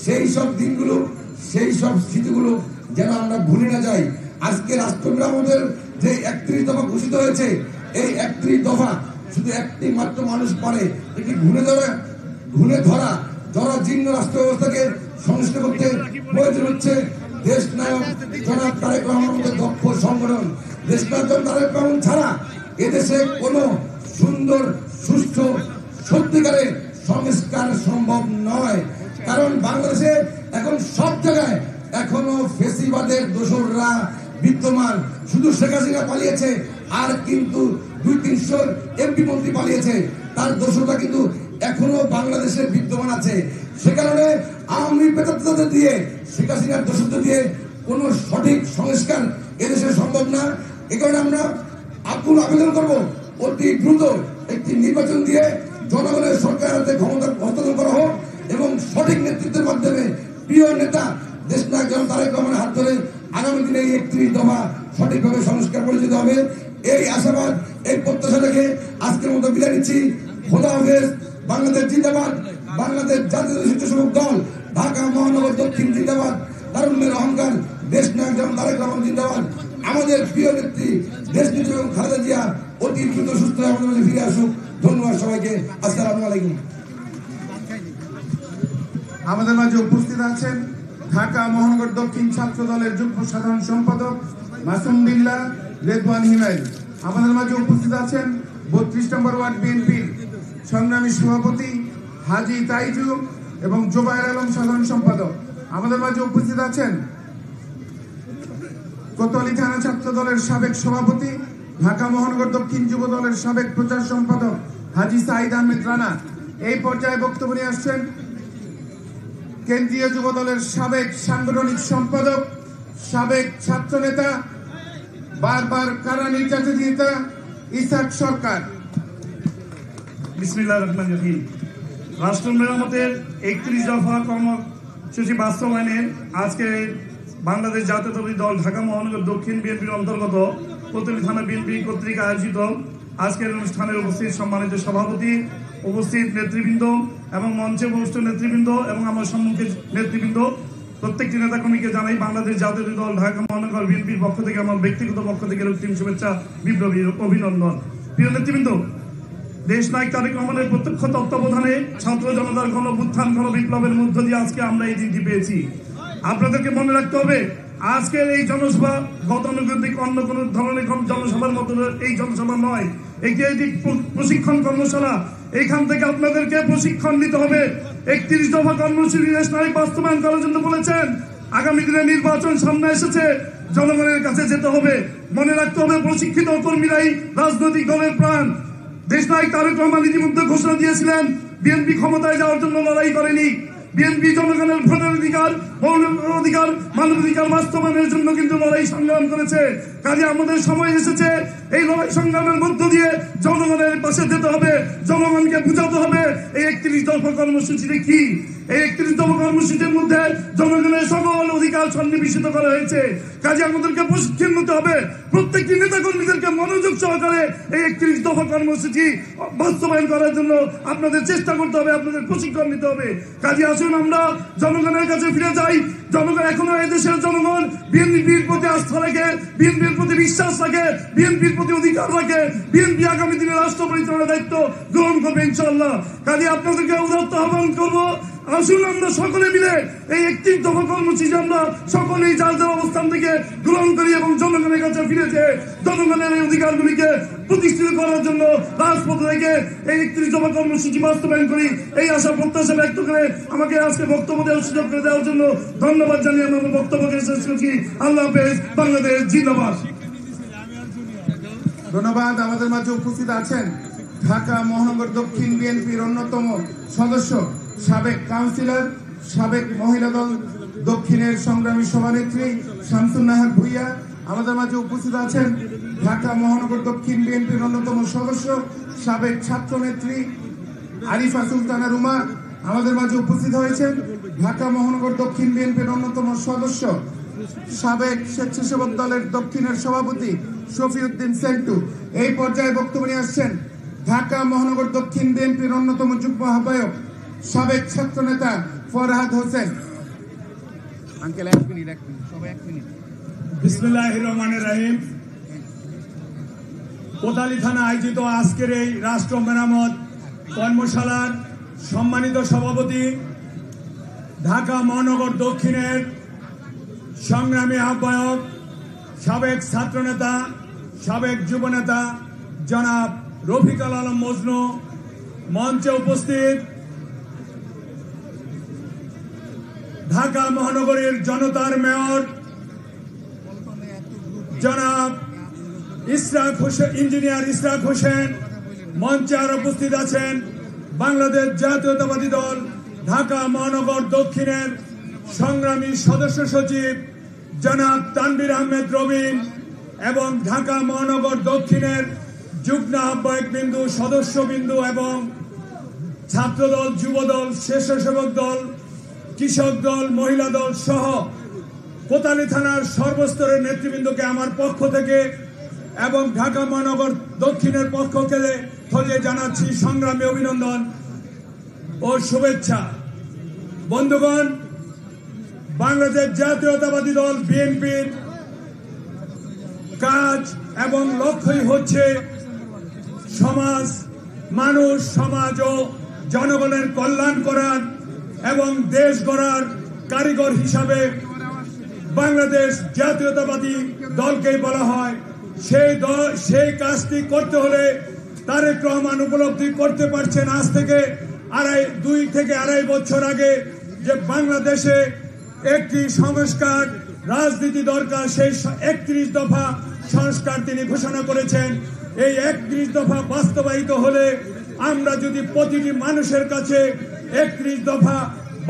সেই সব দিনগুলো, সেই সব স্মৃতিগুলো যেন আমরা ভুলে না যাই। আজকে রাষ্ট্রপতি আমাদের যে 31 দফা ঘোষিত হয়েছে, এই 31 দফা শুধু একটি মাত্র মানুষ পারে এটি ঘুণে ধরা জরাজীর্ণ রাষ্ট্র ব্যবস্থাকে সংস্কার করতে প্রয়োজন হচ্ছে দেশ নায়ক জনাব তারেক রহমানের দক্ষ সংগঠন। দেশ নায়ক তারেক রহমান ছাড়া এদেশে কোনো সুন্দর সুষ্ঠু সত্যিকারের সংস্কার সম্ভব নয়। কারণ বাংলাদেশে এখন সব জায়গায় এখনো ফেসিবাদের দোসররা বিদ্যমান। শুধু শেখ হাসিনা পালিয়েছে, আর কিন্তু 200-300 এমপি মন্ত্রী পালিয়েছে, তার দোসররা কিন্তু এখনো বাংলাদেশে বিদ্যমান আছে। সে কারণে আওয়ামী পেতাত্তাদের দিয়ে, শেখ হাসিনার দোসরদের দিয়ে কোনো সঠিক সংস্কার এদেশে সম্ভব না। এ কারণে আমরা আবেদন করবো অতি দ্রুত একটি নির্বাচন দিয়ে জনগণের সরকারের হাতে ক্ষমতা হস্তান্তর করা হোক এবং সঠিক নেতৃত্বের মাধ্যমে প্রিয় নেতা দেশনায়ক জনাব তারেক রহমানের হাত ধরে আগামী দিনে এই 31 দফা সঠিকভাবে সংস্কার করে যেতে হবে। এই আশাবাদ, এই প্রত্যাশা রেখে আজকের মতো বিদায় নিচ্ছি। খোদা হাফেজ। বাংলাদেশ জিন্দাবাদ। বাংলাদেশ জাতীয় স্বেচ্ছাসেবক দল ঢাকা মহানগর দক্ষিণ জিন্দাবাদ। তারুণ্যের অহংকার দেশনায়ক জনাব তারেক রহমান জিন্দাবাদ। আমাদের প্রিয় নেত্রী দেশনেত্রী বেগম খালেদা জিয়া অতি দ্রুত সুস্থ হয়ে আমাদের মাঝে ফিরে আসুক। ধন্যবাদ সবাইকে। আসসালামু আলাইকুম। আমাদের মাঝে উপস্থিত আছেন ঢাকা মহানগর দক্ষিণ ছাত্র দলের যুগ্ম সাধারণ সম্পাদক মাসুম বিল্লাহ রেদওয়ান হিমায়ত। আমাদের মাঝে উপস্থিত আছেন 32 নম্বর ওয়ার্ড বিএনপির সংগ্রামী সভাপতি হাজী তাইজু এবং জোবায়ের আলম সাধারণ সম্পাদক। আমাদের মাঝে উপস্থিত আছেন কোতোয়ালি থানা ছাত্র দলের সাবেক সভাপতি, ঢাকা মহানগর দক্ষিণ যুব দলের সাবেক প্রচার সম্পাদক হাজী সাইদ আহমেদ রানা। এই পর্যায়ে বক্তব্য নিয়ে আসছেন কেন্দ্রীয় যুব দলের সাবেক সাংগঠনিক সম্পাদক, সাবেক ছাত্র নেতা, বারবার কারা নির্যাতিত নেতা ইসাক সরকার। বিসমিল্লাহির রহমানির রহিম। রাষ্ট্র মেরামতের 31 দফা কর্মসূচি বাস্তবায়নে আজকে বাংলাদেশ জাতীয়তাবাদী দল ঢাকা মহানগর দক্ষিণ বিএনপির অন্তর্গত কোতোয়ালি থানা বিএনপি কর্তৃক আয়োজিত আজকের অনুষ্ঠানের উপস্থিত সম্মানিত সভাপতি, উপস্থিত নেতৃবৃন্দ এবং মঞ্চে উপস্থিত নেতৃবৃন্দ এবং আমার সম্মুখে নেতৃবৃন্দ, প্রত্যেকটি নেতাকর্মীকে জানাই বাংলাদেশ জাতীয়তাবাদী দল ঢাকা মহানগর বিএনপির পক্ষ থেকে, আমার ব্যক্তিগত পক্ষ থেকে রক্তিম শুভেচ্ছা, বিপ্লবী অভিনন্দন। প্রিয় নেতৃবৃন্দ, দেশ নায়ক তারেক রহমানের প্রত্যক্ষ তত্ত্বাবধানে ছাত্র জনতার গণঅভ্যুত্থান বিপ্লবের মধ্য দিয়ে আজকে আমরা এই দিনটি পেয়েছি। আপনাদেরকে মনে রাখতে হবে, আজকের এই জনসভা গতানুগতিক অন্য কোন ধরনের জনসভার মতো এই জনসভা নয়, এটি প্রশিক্ষণ কর্মশালা। এখান থেকে আপনাদেরকে প্রশিক্ষণ নিতে হবে। 31 দফা কর্মসূচি দেশ নায়ক বাস্তবায়ন করার জন্য বলেছেন। আগামী দিনে নির্বাচন সামনে এসেছে, জনগণের কাছে যেতে হবে। মনে রাখতে হবে, প্রশিক্ষিত কর্মীরাই রাজনৈতিক দলের প্রাণ। দেশ নায়ক তারেক রহমান ইতিমধ্যে ঘোষণা দিয়েছিলেন, বিএনপি ক্ষমতায় যাওয়ার জন্য লড়াই করেনি। বিএনপি জনগণের ভোটের অধিকার, অধিকার, মানবাধিকার বাস্তবায়নের জন্য কিন্তু লড়াই সংগ্রাম করেছে। কাজে আমাদের সময় এসেছে এই লড়াই সংগ্রামের মধ্য দিয়ে জনগণের পাশে যেতে হবে, জনগণকে বুঝাতে হবে এই 31 দফা কর্মসূচিতে কি। এই 31 দফা কর্মসূচির মধ্যে জনগণের সকল অধিকার সন্নিবেশিত করা হয়েছে। কাজে আমাদেরকে প্রশিক্ষণ নিতে হবে, প্রত্যেকটি নেতা কর্মীদেরকে মনোযোগ সহকারে এই 31 দফা কর্মসূচি বাস্তবায়ন করার জন্য আপনাদের চেষ্টা করতে হবে, আপনাদের প্রশিক্ষণ নিতে হবে। কাজে আসুন আমরা জনগণের কাছে ফিরে যাই। জনগণ এখনো এদেশের জনগণ বিএনপির প্রতি আস্থা রাখে, বিএনপির প্রতি বিশ্বাস রাখে, বিএনপির প্রতি অধিকার রাখে। বিএনপি আগামী দিনে রাষ্ট্র পরিচালনার দায়িত্ব গ্রহণ করবে ইনশাআল্লাহ। কাজে আপনাদেরকে উদাত্ত আহ্বান করবো, আসুন আমরা সকলে মিলে এই 31 দফা কর্মসূচি আমরা সকলেই যার যার অবস্থান থেকে গ্রহণ করি এবং জনগণের কাছে ফিরে যেয়ে জনগণের এই অধিকারগুলিকে প্রতিষ্ঠিত করার জন্য রাজপথ থেকে এই 31 দফা কর্মসূচি বাস্তবায়ন করি। এই আশা প্রত্যাশা ব্যক্ত করে আমাকে আজকে বক্তব্য দেওয়ার সুযোগ করে দেওয়ার জন্য ধন্যবাদ জানিয়ে আমি আমার বক্তব্যকে শেষ করছি। আল্লাহ হাফেজ, বাংলাদেশ জিন্দাবাদ। ধন্যবাদ। আমাদের মাঝে উপস্থিত আছেন ঢাকা মহানগর দক্ষিণ বিএনপির অন্যতম সদস্য, সাবেক কাউন্সিলর, সাবেক মহিলা দল দক্ষিণের সংগ্রামী সভানেত্রী শামসুন নাহার ভুইয়া। আমাদের মাঝে উপস্থিত আছেন ঢাকা মহানগর দক্ষিণ বিএনপির অন্যতম সদস্য, সাবেক ছাত্র নেত্রী আরিফা সুলতানা রুমা। আমাদের মাঝে উপস্থিত হয়েছেন ঢাকা মহানগর দক্ষিণ বিএনপির অন্যতম সদস্য, সাবেক স্বেচ্ছাসেবক দলের দক্ষিণের সভাপতি শফিউদ্দিন সেন্টু। এই পর্যায়ে বক্তব্য নিয়ে আসছেন ঢাকা মহানগর দক্ষিণ বিএনপির অন্যতম যুগ্ম আহ্বায়ক, সাবেক ছাত্র নেতা ফরহাদ হোসেন। আঙ্কেল এক মিনিট সবাই 1 মিনিট। বিসমিল্লাহির রহমানির রহিম। কোতোয়ালি থানা আয়োজিত আজকের এই রাষ্ট্র মেরামত কর্মশালার সম্মানিত সভাপতি, ঢাকা মহানগর দক্ষিণের সংগ্রামী আহ্বায়ক, সাবেক ছাত্র নেতা, সাবেক যুব নেতা জনাব রফিকুল আলম মজনু, মঞ্চে উপস্থিত ঢাকা মহানগরীর জনতার মেয়র জনাব ইশরাক হোসেন, ইঞ্জিনিয়ার ইশরাক হোসেন, মঞ্চে আর উপস্থিত আছেন বাংলাদেশ জাতীয়তাবাদী দল ঢাকা মহানগর দক্ষিণের সংগ্রামী সদস্য সচিব জনাব তানভীর আহমেদ রবিন এবং ঢাকা মহানগর দক্ষিণের যুগ্ম আহ্বায়ক বিন্দু, সদস্য বিন্দু এবং ছাত্রদল, যুবদল, স্বেচ্ছাসেবক দল, কৃষক দল, মহিলা দল সহ কোতোয়ালি থানার সর্বস্তরের নেতৃবৃন্দকে আমার পক্ষ থেকে এবং ঢাকা মহানগর দক্ষিণের পক্ষ থেকে জানাচ্ছি সংগ্রামী অভিনন্দন ও শুভেচ্ছা। বন্ধুগণ, বাংলাদেশ জাতীয়তাবাদী দল বিএনপির কাজ এবং লক্ষ্যই হচ্ছে সমাজ, মানুষ, সমাজ ও জনগণের কল্যাণ করার এবং দেশ গড়ার কারিগর হিসাবে বাংলাদেশ জাতীয়তাবাদী দলকেই বলা হয়। সেই কাজটি করতে হলে তারেক রহমান উপলব্ধি করতে পারছেন আজ থেকে 2 থেকে 2.5 বছর আগে যে বাংলাদেশে একটি সংস্কার রাজনীতি দরকার। সেই 31 দফা সংস্কার তিনি ঘোষণা করেছেন। এই 31 দফা বাস্তবায়িত হলে আমরা যদি প্রতিটি মানুষের কাছে 31 দফা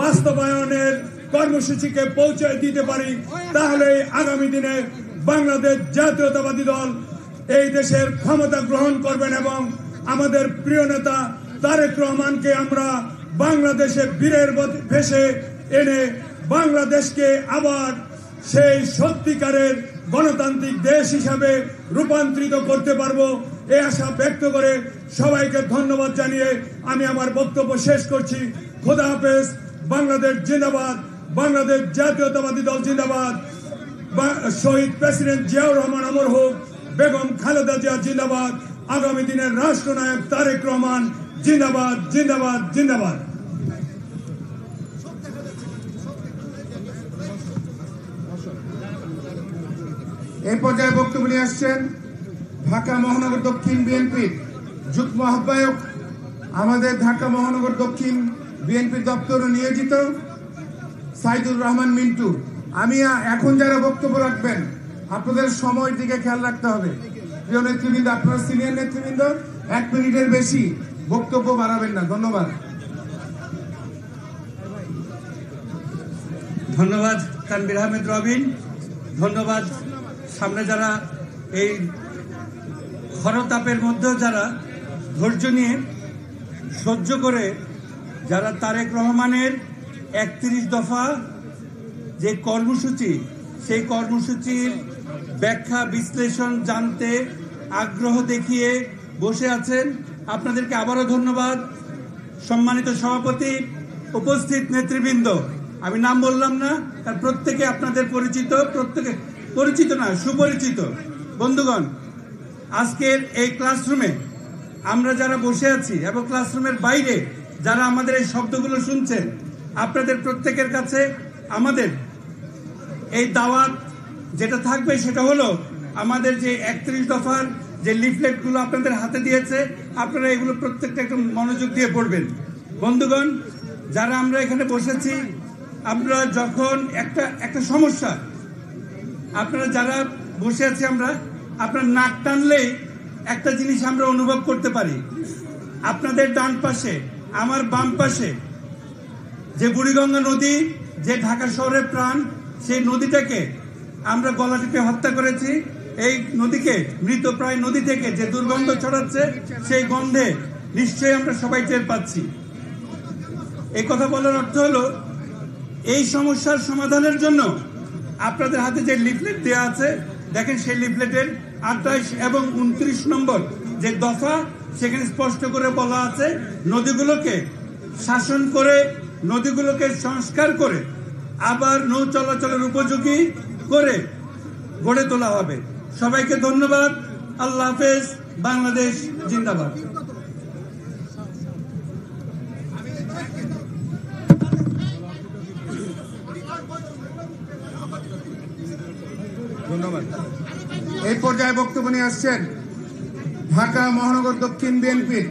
বাস্তবায়নের কর্মসূচিকে পৌঁছে দিতে পারি, তাহলে আগামী দিনে বাংলাদেশ জাতীয়তাবাদী দল এই দেশের ক্ষমতা গ্রহণ করবেন এবং আমাদের প্রিয় নেতা তারেক রহমানকে আমরা বাংলাদেশে বীরের ভেসে এনে বাংলাদেশকে আবার সেই সত্যিকারের গণতান্ত্রিক দেশ হিসাবে রূপান্তরিত করতে পারবো, এই আশা ব্যক্ত করে সবাইকে ধন্যবাদ জানিয়ে আমি আমার বক্তব্য শেষ করছি। খোদা হাফেজ। বাংলাদেশ জিন্দাবাদ, বাংলাদেশ জাতীয়তাবাদী দল জিন্দাবাদ, শহীদ প্রেসিডেন্ট জিয়াউর রহমান অমর হোক, বেগম খালেদা জিয়া জিন্দাবাদ, আগামী দিনের রাষ্ট্রনায়ক তারেক রহমান জিন্দাবাদ, জিন্দাবাদ, জিন্দাবাদ। এই পর্যায়ে বক্তব্য নিয়ে আসছেন ঢাকা মহানগর দক্ষিণ বিএনপির যুগ্ম আহ্বায়ক, আমাদের ঢাকা মহানগর দক্ষিণ বিএনপির দপ্তরে নিয়োজিত সাইদুর রহমান মিন্টু। আমি এখন যারা বক্তব্য রাখবেন আপনাদের সময়ের দিকে খেয়াল রাখতে হবে। প্রিয় নেতৃবৃন্দ, আপনারা সিনিয়র নেতৃবৃন্দ, 1 মিনিটের বেশি বক্তব্য বাড়াবেন না। ধন্যবাদ। ধন্যবাদ তানভীর আহমেদ রবিন। ধন্যবাদ সামনে যারা এই খরতাপের মধ্যেও যারা ধৈর্য নিয়ে সহ্য করে যারা তারেক রহমানের 31 দফা যে কর্মসূচি, সেই কর্মসূচির ব্যাখ্যা বিশ্লেষণ জানতে আগ্রহ দেখিয়ে বসে আছেন, আপনাদেরকে আবারও ধন্যবাদ। সম্মানিত সভাপতি, উপস্থিত নেতৃবৃন্দ, আমি নাম বললাম না, তার প্রত্যেকে আপনাদের পরিচিত, প্রত্যেকে পরিচিত না সুপরিচিত বন্ধুগণ। আজকের এই ক্লাসরুমে আমরা যারা বসে আছি এবং ক্লাসরুমের বাইরে যারা আমাদের এই শব্দগুলো শুনছেন, আপনাদের প্রত্যেকের কাছে আমাদের এই দাওয়াত যেটা থাকবে সেটা হলো আমাদের যে 31 দফার যে লিফলেটগুলো আপনাদের হাতে দিয়েছে, আপনারা এগুলো প্রত্যেকটা একটু মনোযোগ দিয়ে পড়বেন। বন্ধুগণ, যারা আমরা এখানে বসেছি, আমরা যখন একটা সমস্যা, আপনারা যারা বসে আছি আমরা, আপনার নাক টানলেই একটা জিনিস আমরা অনুভব করতে পারি। আপনাদের ডান পাশে, আমার বাম পাশে যে বুড়িগঙ্গা নদী, যে ঢাকা শহরের প্রাণ, সেই নদীটাকে আমরা গলা টিপে হত্যা করেছি। এই নদীকে, মৃতপ্রায় নদী থেকে যে দুর্গন্ধ ছড়াচ্ছে, সেই গন্ধে নিশ্চয়ই আমরা সবাই টের পাচ্ছি। এই কথা বলার অর্থ হলো, এই সমস্যার সমাধানের জন্য আপনাদের হাতে যে লিফলেট দেওয়া আছে, দেখেন সেই লিফলেটের 28 এবং 29 নম্বর যে দফা, সেখানে স্পষ্ট করে বলা আছে নদীগুলোকে শাসন করে, নদীগুলোকে সংস্কার করে আবার নৌ চলাচলের উপযোগী করে গড়ে তোলা হবে। সবাইকে ধন্যবাদ। আল্লাহ হাফেজ। বাংলাদেশ জিন্দাবাদ। ধন্যবাদ। এই পর্যায়ে বক্তব্য নিয়ে আসছেন ঢাকা মহানগর দক্ষিণ বিএনপির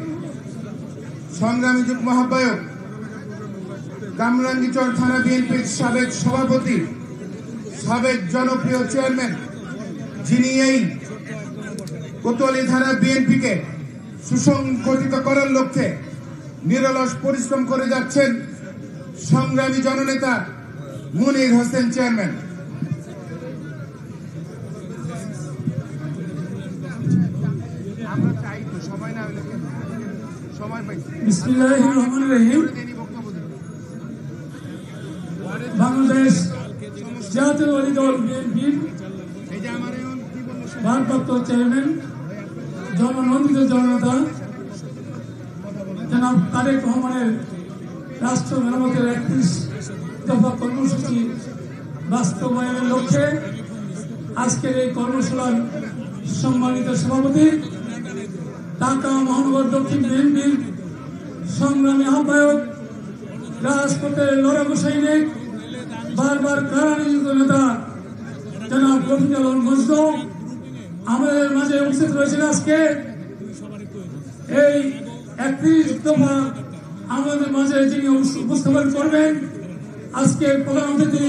সংগ্রামী যুগ্ম আহ্বায়ক, কামরাঙ্গীচর থানা বিএনপির সাবেক সভাপতি, সাবেক জনপ্রিয় চেয়ারম্যান, যিনি এই কোতোয়ালি থানা বিএনপিকে সুসংগঠিত করার লক্ষ্যে নিরলস পরিশ্রম করে যাচ্ছেন, সংগ্রামী জননেতা মুনীর হোসেন চেয়ারম্যান। বিসমিল্লাহির রহমানির রহিম। বাংলাদেশ জাতীয়তাবাদী দল বিএনপির ভারপ্রাপ্ত চেয়ারম্যান, জননন্দিত জননেতা জনাব তারেক রহমানের রাষ্ট্র মেরামতের 31 দফা কর্মসূচি বাস্তবায়নের লক্ষ্যে আজকের এই কর্মশালার সম্মানিত সভাপতি, ঢাকা মহানগর দক্ষিণ বিএনপির সংগ্রামী আহ্বায়ক, রাজপথের লড়াকু সৈনিক, বারবার কারানিযুক্ত নেতা জনাব রফিকুল আলম মজনু আমাদের মাঝে উপস্থিত রয়েছেন। আজকে এই 31 দফা আমাদের মাঝে যিনি উপস্থাপন করবেন আজকে প্রধান অতিথি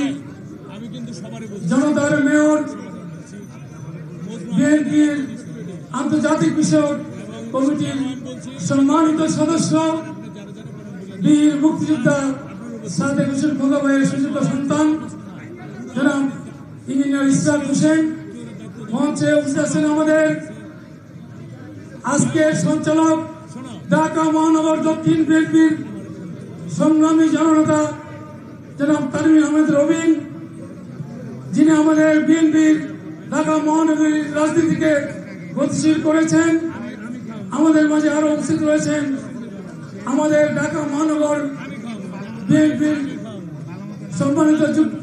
জনতার মেয়র বিএনপির আন্তর্জাতিক বিষয়ক কমিটির সম্মানিত সদস্য বীর মুক্তিযোদ্ধা সাদেক হোসেন খোকা ভাইয়ের সুযোগ্য সন্তান জনাব ইঞ্জিনিয়ার ইসরাক হোসেন মঞ্চে উপস্থিত আছেন আমাদের আজকের সঞ্চালক ঢাকা মহানগর দক্ষিণ বিএনপির সংগ্রামী জননেতা জনাব তানভীর আহমেদ রবিন, যিনি আমাদের বিএনপির ঢাকা মহানগরীর রাজনীতিকে গতিশীল করেছেন। আমাদের মাঝে আরো উপস্থিত রয়েছেন আমাদের ঢাকা মহানগর বিএনপির সম্মানিত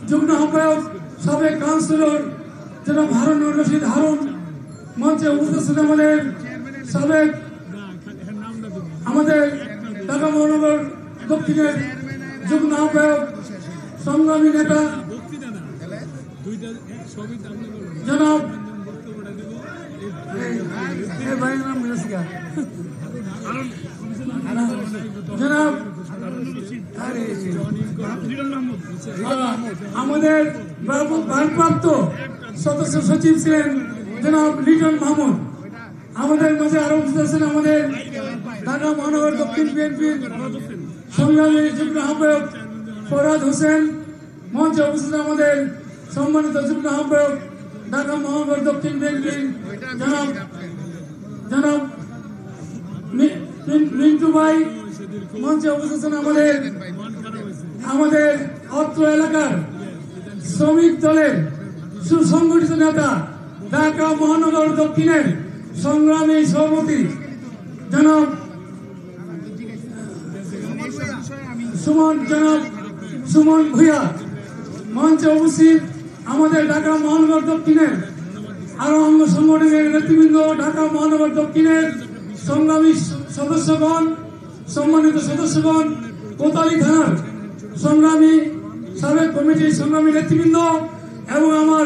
যুগ্ম আহ্বায়ক সাবেক কাউন্সিলর জনাব হারুনুর রশিদ হারুন, মঞ্চে উপস্থিত আছেন আমাদের ঢাকা মহানগর দক্ষিণের যুগ্ম আহ্বায়ক সংগ্রামী নেতা জনাব আমাদের ভারপ্রাপ্ত সদস্য সচিব ছিলেন জনাব লিটন মাহমুদ। আমাদের মাঝে আরো উপস্থিত আছেন আমাদের ঢাকা মহানগর দক্ষিণ বিএনপির সংগ্রামী যুগ্ম আহ্বায়ক ফরহাদ হোসেন, মঞ্চে উপস্থিত আমাদের সম্মানিত যুগ্ম আহ্বায়ক ঢাকা মহানগর দক্ষিণ বিএনপির জনাব মিন্টু ভাই, মঞ্চে উপস্থিত আছেন আমাদের অত্র এলাকার শ্রমিক দলের সুসংগঠিত নেতা ঢাকা মহানগর দক্ষিণের সংগ্রামী সভাপতি জনাব সুমন ভূঁইয়া, মঞ্চে উপস্থিত আমাদের ঢাকা মহানগর দক্ষিণের আরো অঙ্গ সংগঠনের নেতৃবৃন্দ, ঢাকা মহানগর দক্ষিণের সংগ্রামী সদস্যগণ, সম্মানিত সদস্যগণ, কোতোয়ালি থানার সংগ্রামী সাবেক কমিটির সংগ্রামী নেতৃবৃন্দ এবং আমার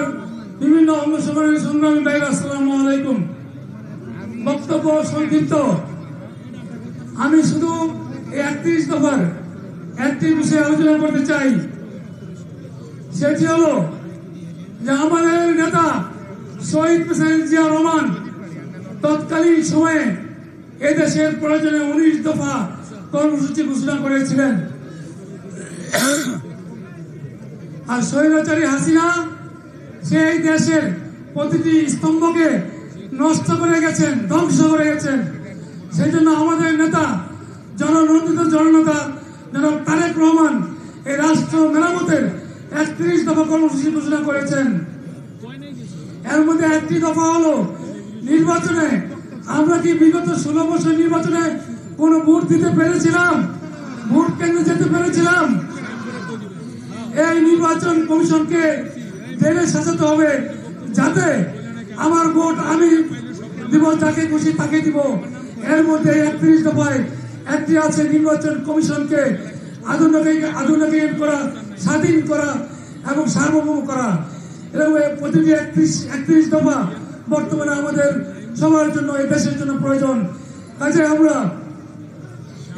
বিভিন্ন অঙ্গ সংগঠনের সংগ্রামী ভাইরা, আসসালামু আলাইকুম। বক্তব্য সংক্ষিপ্ত। আমি শুধু 31 দফার একটি বিষয়ে আলোচনা করতে চাই, সেটি হল যে আমাদের নেতা শহীদ প্রেসিডেন্ট জিয়া রহমান তৎকালীন সময়ে এদেশের প্রয়োজনে 19 দফা কর্মসূচি ঘোষণা করেছিলেন। আর স্বৈরাচারী হাসিনা সেই দেশের প্রতিটি স্তম্ভকে নষ্ট করে গেছেন, ধ্বংস করে গেছেন। সেই জন্য আমাদের নেতা জননন্দিত জননেতা জনাব তারেক রহমান এই রাষ্ট্র মেরামতের 31 দফা কর্মসূচি ঘোষণা করেছেন। এর মধ্যে একটি দফা হলো নির্বাচনে। আমরা কি বিগত 16 বছর নির্বাচনে কোন ভোট দিতে পেরেছিলাম? ভোট কেন্দ্রে যেতে পেরেছিলাম? এই নির্বাচন কমিশনকে জেনে সাজাতে হবে, যাতে আমার ভোট আমি দিব, যাকে খুশি তাকে দিব। এর মধ্যে 31 দফায় একটি আছে নির্বাচন কমিশনকে আধুনিক করা, স্বাধীন করা এবং সার্বভৌম করা। এরকম প্রতিটি 31 দফা বর্তমানে আমাদের সবার জন্য, এই দেশের জন্য প্রয়োজন। কাজে আমরা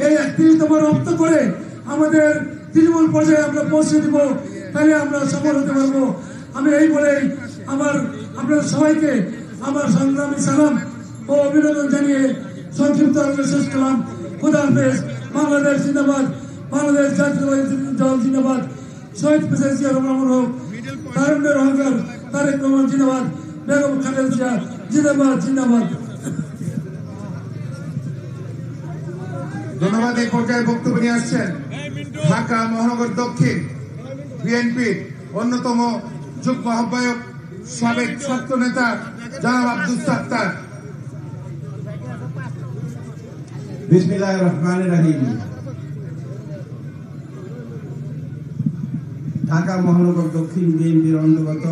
এই 31 দফা রপ্ত করে আমাদের তৃণমূল পর্যায়ে আমরা পৌঁছে দিব, তাহলে আমরা সফল হতে পারবো। আমি এই বলেই আপনাদের সবাইকে আমার সংগ্রামী সালাম ও অভিনন্দন জানিয়ে সংক্ষিপ্ত শেষ করলাম। খুদা হাফেজ। বাংলাদেশ জিন্দাবাদ, বাংলাদেশ জাতীয়তাবাদী দল জিন্দাবাদ, শহীদ প্রেসিডেন্ট জিয়া রহমান হোক, তারুণ্যের অহংকার তারেক রহমান জিন্দাবাদ, বেগম খালেদা জিয়া জিন্দাবাদ জিন্দাবাদ। ধন্যবাদ। এই পর্যায়ে বক্তব্য নিয়ে আসছেন ঢাকা মহানগর দক্ষিণ বিএনপির অন্যতম যুগ্ম আহ্বায়ক সাবেক ছাত্র নেতা জনাব আব্দুস সাত্তার। বিসমিল্লাহির রহমানির রহিম। ঢাকা মহানগর দক্ষিণ বিএনপির অন্তর্গত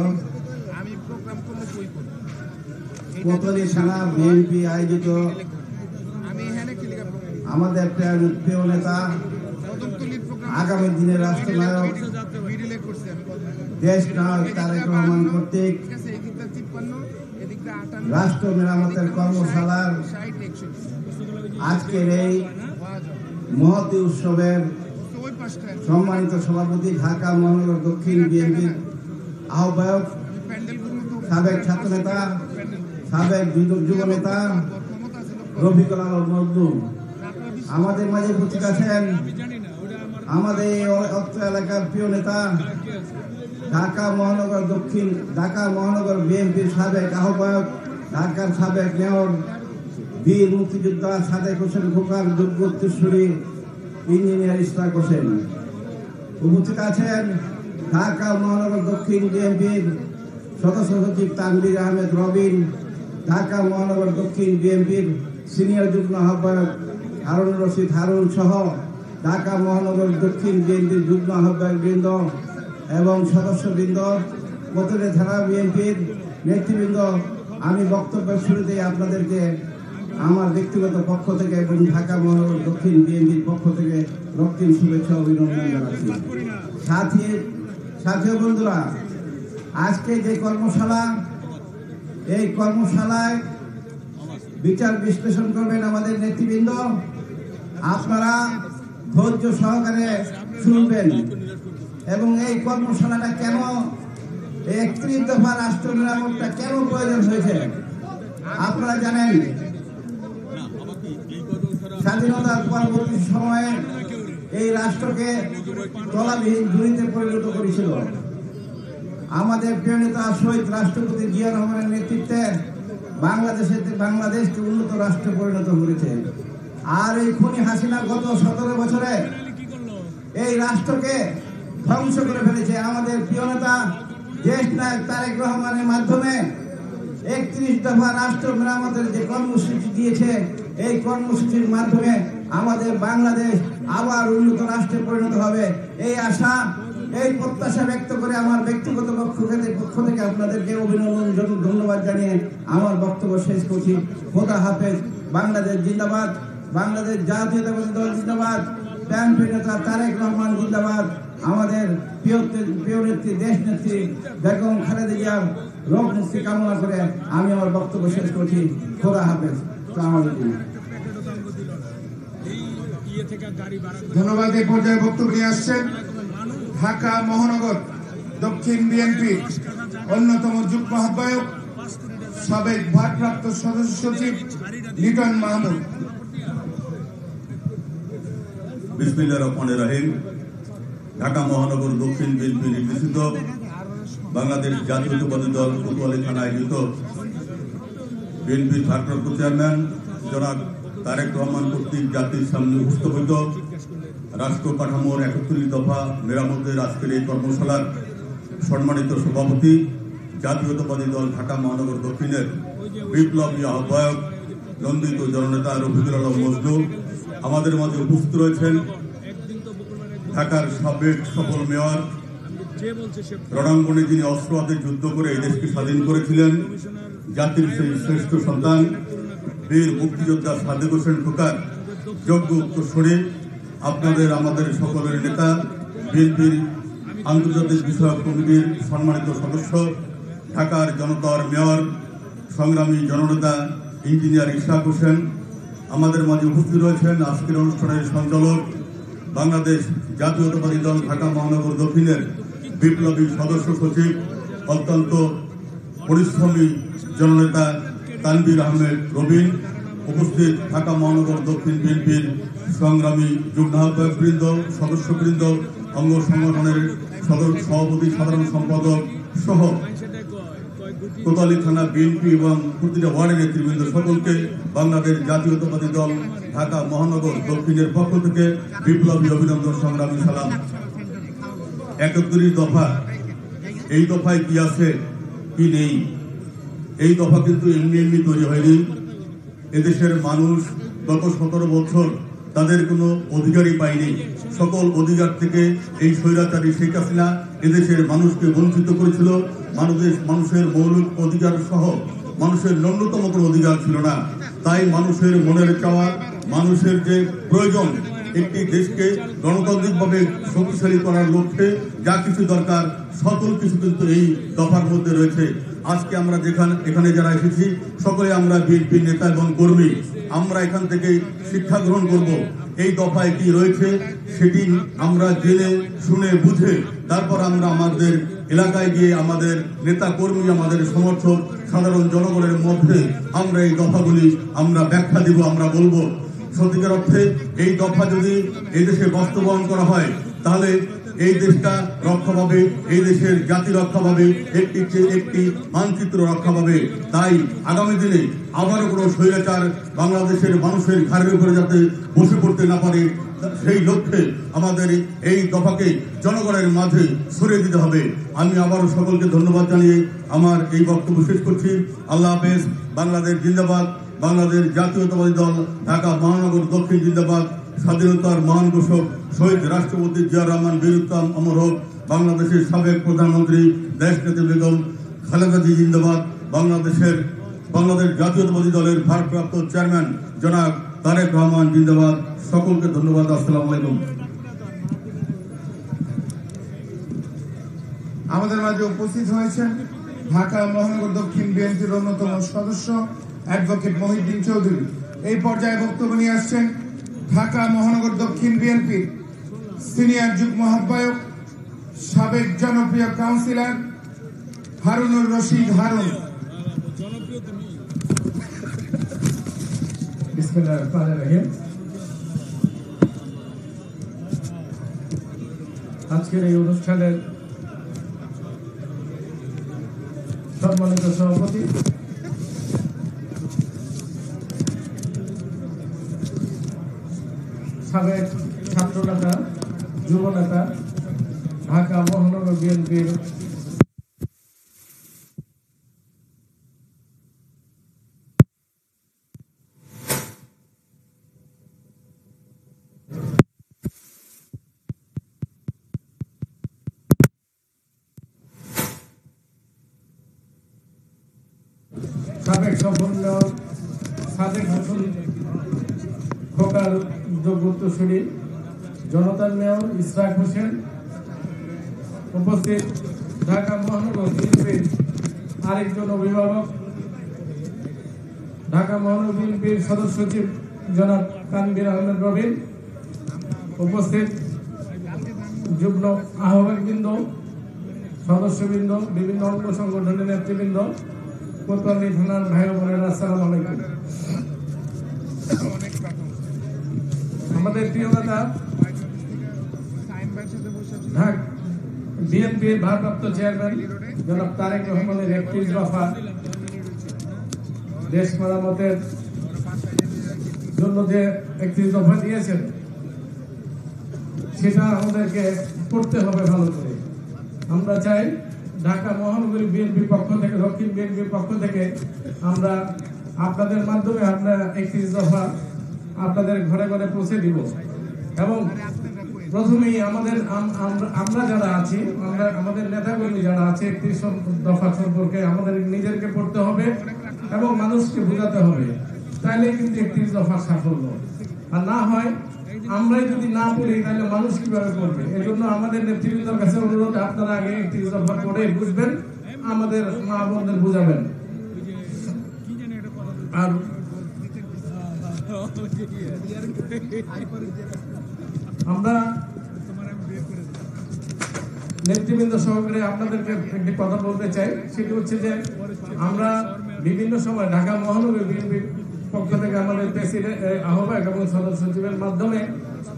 কোতোয়ালি থানা বিএনপি আয়োজিত আমাদের প্রিয় নেতা, আগামী দিনের রাষ্ট্রনায়ক, দেশ নায়ক তারেক রহমান কর্তৃক রাষ্ট্র মেরামতের কর্মশালার আজকের এই মহতী উৎসবের সম্মানিত সভাপতি, ঢাকা মহানগর দক্ষিণ বিএনপির আহ্বায়ক, সাবেক ছাত্রনেতা, সাবেক যুব নেতা রফিকুল আলম মজনু, আমাদের মাঝে উপস্থিত আছেন আমাদের এই অত্র এলাকার প্রিয় নেতা, ঢাকা মহানগর বিএনপির সাবেক আহ্বায়ক, ঢাকার সাবেক মেয়র, বীর মুক্তিযোদ্ধা সাদেক হোসেন খোকার যোগ্য উত্তরসূরি ইঞ্জিনিয়ার ইশরাক হোসেন। উপস্থিত আছেন ঢাকা মহানগর দক্ষিণ বিএনপির সদস্য সচিব তানভীর আহমেদ রবিন, ঢাকা মহানগর দক্ষিণ বিএনপির সিনিয়র যুগ্ম আহ্বায়ক হারুন রশিদ হারুন সহ ঢাকা মহানগর দক্ষিণ বিএনপির যুগ্ম আহ্বায়ক বৃন্দ এবং সদস্যবৃন্দ, কোতোয়ালি থানা বিএনপির নেতৃবৃন্দ, আমি বক্তব্যের শুরুতেই আপনাদেরকে আমার ব্যক্তিগত পক্ষ থেকে এবং ঢাকা মহানগর দক্ষিণ বিএনপির পক্ষ থেকে রক্তিম শুভেচ্ছা অভিনন্দন জানাচ্ছি। সাথী বন্ধুরা, আজকে যে কর্মশালা, এই কর্মশালায় বিচার বিশ্লেষণ করবেন আমাদের নেতৃবৃন্দ। আপনারা ধৈর্য সহকারে শুনবেন এবং এই কর্মশালাটা কেন, 31 দফা রাষ্ট্র মেরামতটা কেন প্রয়োজন হয়েছে। আপনারা জানেন স্বাধীনতার পরবর্তী সময়ে এই রাষ্ট্রকে তলাবিহীন ঝুড়িতে পরিণত করেছিল আমাদের প্রিয় নেতা শহীদ রাষ্ট্রপতি জিয়া রহমানের নেতৃত্বে। বাংলাদেশকে উন্নত রাষ্ট্রে পরিণত করেছে। আর এই খুনি হাসিনা গত 17 বছরে এই রাষ্ট্রকে ধ্বংস করে ফেলেছে। আমাদের প্রিয় নেতা দেশ নায়ক তারেক রহমানের মাধ্যমে 31 দফা রাষ্ট্র মেরামতের যে কর্মসূচি দিয়েছে, এই কর্মসূচির মাধ্যমে আমাদের বাংলাদেশ আবার উন্নত রাষ্ট্রে পরিণত হবে, এই আশা, এই প্রত্যাশা ব্যক্ত করে আমার ব্যক্তিগত পক্ষ থেকে আপনাদেরকে অভিনন্দন, ধন্যবাদ জানিয়ে আমার বক্তব্য শেষ করছি। খোদা হাফেজ। বাংলাদেশ জিন্দাবাদ, বাংলাদেশ জাতীয়তাবাদী দল জিন্দাবাদ, প্রিয় নেতা তারেক রহমান জিন্দাবাদ, আমাদের প্রিয় নেত্রী, দেশ নেত্রী বেগম খালেদা জিয়ার রোগ মুক্তি কামনা করে আমি আমার বক্তব্য শেষ করছি। খোদা হাফেজ। আসসালামু আলাইকুম। ধন্যবাদ। এই পর্যায়ে বক্তব্য নিয়ে আসছেন ঢাকা মহানগর দক্ষিণ বিএনপির অন্যতম যুগ্ম আহ্বায়ক, সাবেক ভারপ্রাপ্ত সদস্য সচিব লিটন মাহমুদ। বিসমিল্লাহির রহমানির রহিম। ঢাকা মহানগর দক্ষিণ বিএনপি নির্দেশিত বাংলাদেশ জাতীয়তাবাদী দল কোতোয়ালি থানা আয়োজিত বিএনপির ভারপ্রাপ্ত চেয়ারম্যান জনাব তারেক রহমান কর্তৃক জাতির সামনে উপস্থাপিত রাষ্ট্র কাঠামোর 31 দফা মেরামতের আজকের এই কর্মশালার সম্মানিত সভাপতি, জাতীয়তাবাদী দল ঢাকা মহানগর দক্ষিণের বিপ্লবী আহ্বায়ক, নন্দিত জননেতা রফিকুল আলম মজনু, আমাদের মাঝে উপস্থিত রয়েছেন ঢাকার সাবেক সফল মেয়র, রণাঙ্গনে যিনি অস্ত্র হাতে যুদ্ধ করে এই দেশকে স্বাধীন করেছিলেন, জাতির সেই শ্রেষ্ঠ সন্তান বীর মুক্তিযোদ্ধা সাদেক হোসেন খোকার যোগ্য উত্তরসূরি, আপনাদের আমাদের সকলের নেতা, বিএনপির আন্তর্জাতিক বিষয়ক কমিটির সম্মানিত সদস্য, ঢাকার জনতার মেয়র, সংগ্রামী জননেতা ইঞ্জিনিয়ার ইশরাক হোসেন, আমাদের মাঝে উপস্থিত রয়েছেন আজকের অনুষ্ঠানের সঞ্চালক, বাংলাদেশ জাতীয়তাবাদী দল ঢাকা মহানগর দক্ষিণের বিপ্লবী সদস্য সচিব, অত্যন্ত পরিশ্রমী জননেতা তানভীর আহমেদ রবিন, উপস্থিত ঢাকা মহানগর দক্ষিণ বিএনপির সংগ্রামী যুগ্ম আহ্বায়কবৃন্দ, সদস্যবৃন্দ, অঙ্গ সংগঠনের সভাপতি, সাধারণ সম্পাদক সহ কোতোয়ালি থানা বিএনপি এবং প্রতিটা ওয়ার্ডের নেতৃবৃন্দ সকলকে বাংলাদেশ জাতীয়তাবাদী দল ঢাকা মহানগর দক্ষিণের পক্ষ থেকে বিপ্লবী অভিনন্দন, সংগ্রামী সালাম। 31 দফা, এই দফায় কি আছে কি নেই, এই দফা কিন্তু এমনি তৈরি হয়নি। এদেশের মানুষ গত 17 বছর তাদের কোনো অধিকারই পায়নি। সকল অধিকার থেকে এই স্বৈরাচারী শেখ হাসিনা এদেশের মানুষকে বঞ্চিত করেছিল। মানুষের মৌলিক অধিকার সহ মানুষের ন্যূনতম কোনো অধিকার ছিল না। তাই মানুষের মনের চাওয়া, মানুষের যে প্রয়োজন, একটি দেশকে গণতান্ত্রিকভাবে শক্তিশালী করার লক্ষ্যে যা কিছু দরকার সকল কিছু কিন্তু এই দফার মধ্যে রয়েছে। আজকে আমরা এখানে যারা এসেছি সকলে আমরা বিএনপির নেতা এবং কর্মী। আমরা এখান থেকে শিক্ষা গ্রহণ করব। এই দফায় কি রয়েছে সেটি আমরা জেনে শুনে বুঝে তারপর আমরা আমাদের এলাকায় গিয়ে আমাদের নেতা কর্মী, আমাদের সমর্থক, সাধারণ জনগণের মধ্যে আমরা এই দফাগুলি আমরা ব্যাখ্যা দিব, আমরা বলবো। সত্যিকার অর্থে এই দফা যদি এই দেশে বাস্তবায়ন করা হয় তাহলে এই দেশটা রক্ষা পাবে, এই দেশের জাতি রক্ষা পাবে, একটি মানচিত্র রক্ষা পাবে। তাই আগামী দিনে আবারও কোনো স্বৈরাচার বাংলাদেশের মানুষের ঘাড়ের উপরে যাতে বসে পড়তে না পারে, সেই লক্ষ্যে আমাদের এই দফাকে জনগণের মাঝে ছড়িয়ে দিতে হবে। আমি আবারও সকলকে ধন্যবাদ জানিয়ে আমার এই বক্তব্য শেষ করছি। আল্লাহ হাফেজ। বাংলাদেশ জিন্দাবাদ। বাংলাদেশ জাতীয়তাবাদী দল ঢাকা মহানগর দক্ষিণ জিন্দাবাদ। স্বাধীনতার মহান ঘোষক শহীদ রাষ্ট্রপতি জিয়া রহমান বীর উত্তম অমর হোক। বাংলাদেশের সাবেক প্রধানমন্ত্রী দেশনেত্রী বেগম খালেদা জি জিন্দাবাদ। বাংলাদেশ জাতীয়তাবাদী দলের ভারপ্রাপ্ত চেয়ারম্যান জনাব তারেক রহমান জিন্দাবাদ। সকলকে ধন্যবাদ। আসসালামু আলাইকুম। আমাদের মাঝে উপস্থিত হয়েছেন ঢাকা মহানগর দক্ষিণ বিএনপির অন্যতম সদস্য অ্যাডভোকেট মহিউদ্দিন চৌধুরী। এই পর্যায়ে বক্তব্য নিয়ে আসছেন ঢাকা মহানগর দক্ষিণ বিএনপির সিনিয়র যুগ্ম আহ্বায়ক, সাবেক জনপ্রিয় কাউন্সিলর হারুনুর রশিদ হারুন। বিসমিল্লাহির রহমানির রহিম। আজকের এই অনুষ্ঠানের সম্মানিত সভাপতি, সাবেক ছাত্র নেতা, যুব নেতা, ঢাকা মহানগর বিএনপির সাবেক সফল মেয়র সাদেক হোসেন খোকার যোগ্য উত্তরসূরি, জনতার মেয়র ইশরাক হোসেন, উপস্থিত ঢাকা মহানগর বিএনপির আরেকজন অভিভাবক, ঢাকা মহানগর বিএনপির সদস্য সচিব জনাব তানভীর আহমেদ রবিন, উপস্থিত যুগ্ম আহ্বায়কবৃন্দ, সদস্যবৃন্দ, বিভিন্ন অঙ্গ সংগঠনের নেতৃবৃন্দ, কোতোয়ালি থানার ভাই বোনেরা, আসসালামু আলাইকুম। আমাদের প্রিয় নেতা ঢাকা বিএনপির ভারপ্রাপ্ত চেয়ারম্যান জনাব তারেক রহমানের 31 দফা দেশ মেরামতের জন্য যে 31 দফা দিয়েছেন সেটা আমাদেরকে করতে হবে ভালো করে। আমরা চাই ঢাকা মহানগরী বিএনপির পক্ষ থেকে, দক্ষিণ বিএনপির পক্ষ থেকে আমরা আপনাদের মাধ্যমে আমরা 31 দফা আপনাদের ঘরে ঘরে পৌঁছে দিব। এবং প্রথমেই আমরা যারা আছি, আমাদের নেতাকর্মী যারা আছে 31 দফা সম্পর্কে আমাদের নিজেদেরকে পড়তে হবে এবং মানুষকে বোঝাতে হবে, তাহলে কিন্তু 31 দফা সাফল্য। আর না হয় আমরাই যদি না পড়ি তাহলে মানুষ কিভাবে পড়বে? এই জন্য আমাদের নেতৃবৃন্দের কাছে অনুরোধ, আপনারা আগে 31 দফা পড়ে বুঝবেন, আমাদের মা বোনদের বুঝাবেন। আর আমরা নেতৃবৃন্দ সহকারে আপনাদেরকে একটি কথা বলতে চাই, সেটি হচ্ছে যে আমরা বিভিন্ন সময় ঢাকা মহানগর বিএনপির পক্ষ থেকে আমাদের প্রেসিডেন্ট, আহ্বায়ক এবং সদস্য সচিবের মাধ্যমে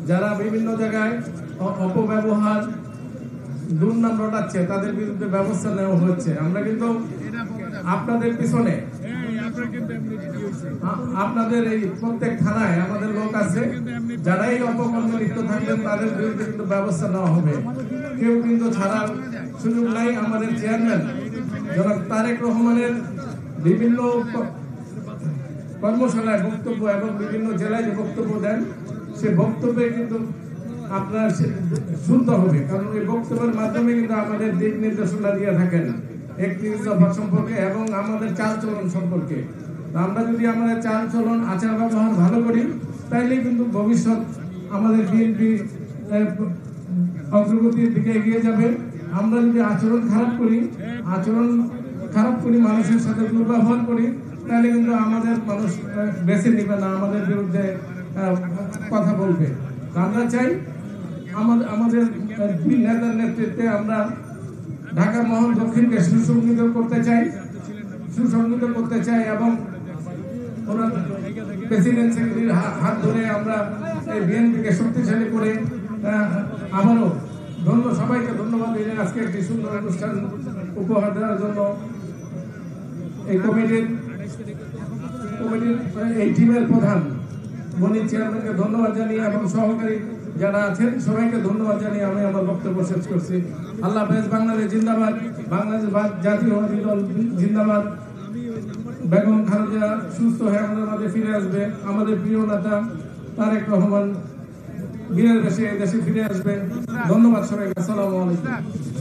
যারা বিভিন্ন জায়গায় অপব্যবহার, দুর্নাম রটাচ্ছে তাদের বিরুদ্ধে ব্যবস্থা নেওয়া হচ্ছে। আমরা কিন্তু আপনাদের পিছনে, আপনাদের এই প্রত্যেক থানায় আমাদের লোক আছে, যারা এই অপকর্মে লিপ্ত থাকবেন তাদের বিরুদ্ধে কিন্তু ব্যবস্থা নেওয়া হবে। কেউ কিন্তু ছাড়ার সুযোগ নাই। আমাদের চেয়ারম্যান জনাব তারেক রহমানের বিভিন্ন কর্মশালায় বক্তব্য এবং বিভিন্ন জেলায় যে বক্তব্য দেন, সে বক্তব্যে কিন্তু আপনার শুনতে হবে, কারণ এই বক্তব্যের মাধ্যমে কিন্তু আমাদের দিক নির্দেশনা দিয়ে থাকেন 31 দফা সম্পর্কে এবং আমাদের চালচলন সম্পর্কে। আমরা যদি আমাদের চালচলন, আচার ব্যবহার ভালো করি, তাইলে কিন্তু ভবিষ্যৎ আমাদের বিএনপি অগ্রগতির দিকে এগিয়ে যাবে। আমরা যদি আচরণ খারাপ করি, মানুষের সাথে দুর্ব্যবহার করি, তাহলে কিন্তু আমাদের মানুষ বেছে নিবে না, আমাদের বিরুদ্ধে কথা বলবে। আমরা চাই আমাদের নেতার নেতৃত্বে আমরা ঢাকা মহানগর দক্ষিণকে সুসংগঠিত করতে চাই এবং ওনার প্রেসিডেন্ট সেক্রেটারির হাত ধরে আমরা এই বিএনপিকে শক্তিশালী করে আবারও সবাইকে ধন্যবাদ দিলেন আজকে একটি সুন্দর অনুষ্ঠান উপহার দেওয়ার জন্য। এই কমিটির এই টিমের প্রধান মনির চেয়ারম্যানকে ধন্যবাদ জানিয়ে এবং সহকারী যারা আছেন সবাইকে ধন্যবাদ জানিয়ে আমি আমার বক্তব্য শেষ করছি। আল্লাহ হাফেজ। বাংলাদেশ জিন্দাবাদ, বাংলাদেশ জাতীয়বাদী দল জিন্দাবাদ। বেগম খালেদা সুস্থ হয়ে আমাদের মাঝে ফিরে আসবে। আমাদের প্রিয় নেতা তারেক রহমান বীরের বেশে দেশে ফিরে আসবে। ধন্যবাদ সবাইকে। আসসালামু আলাইকুম।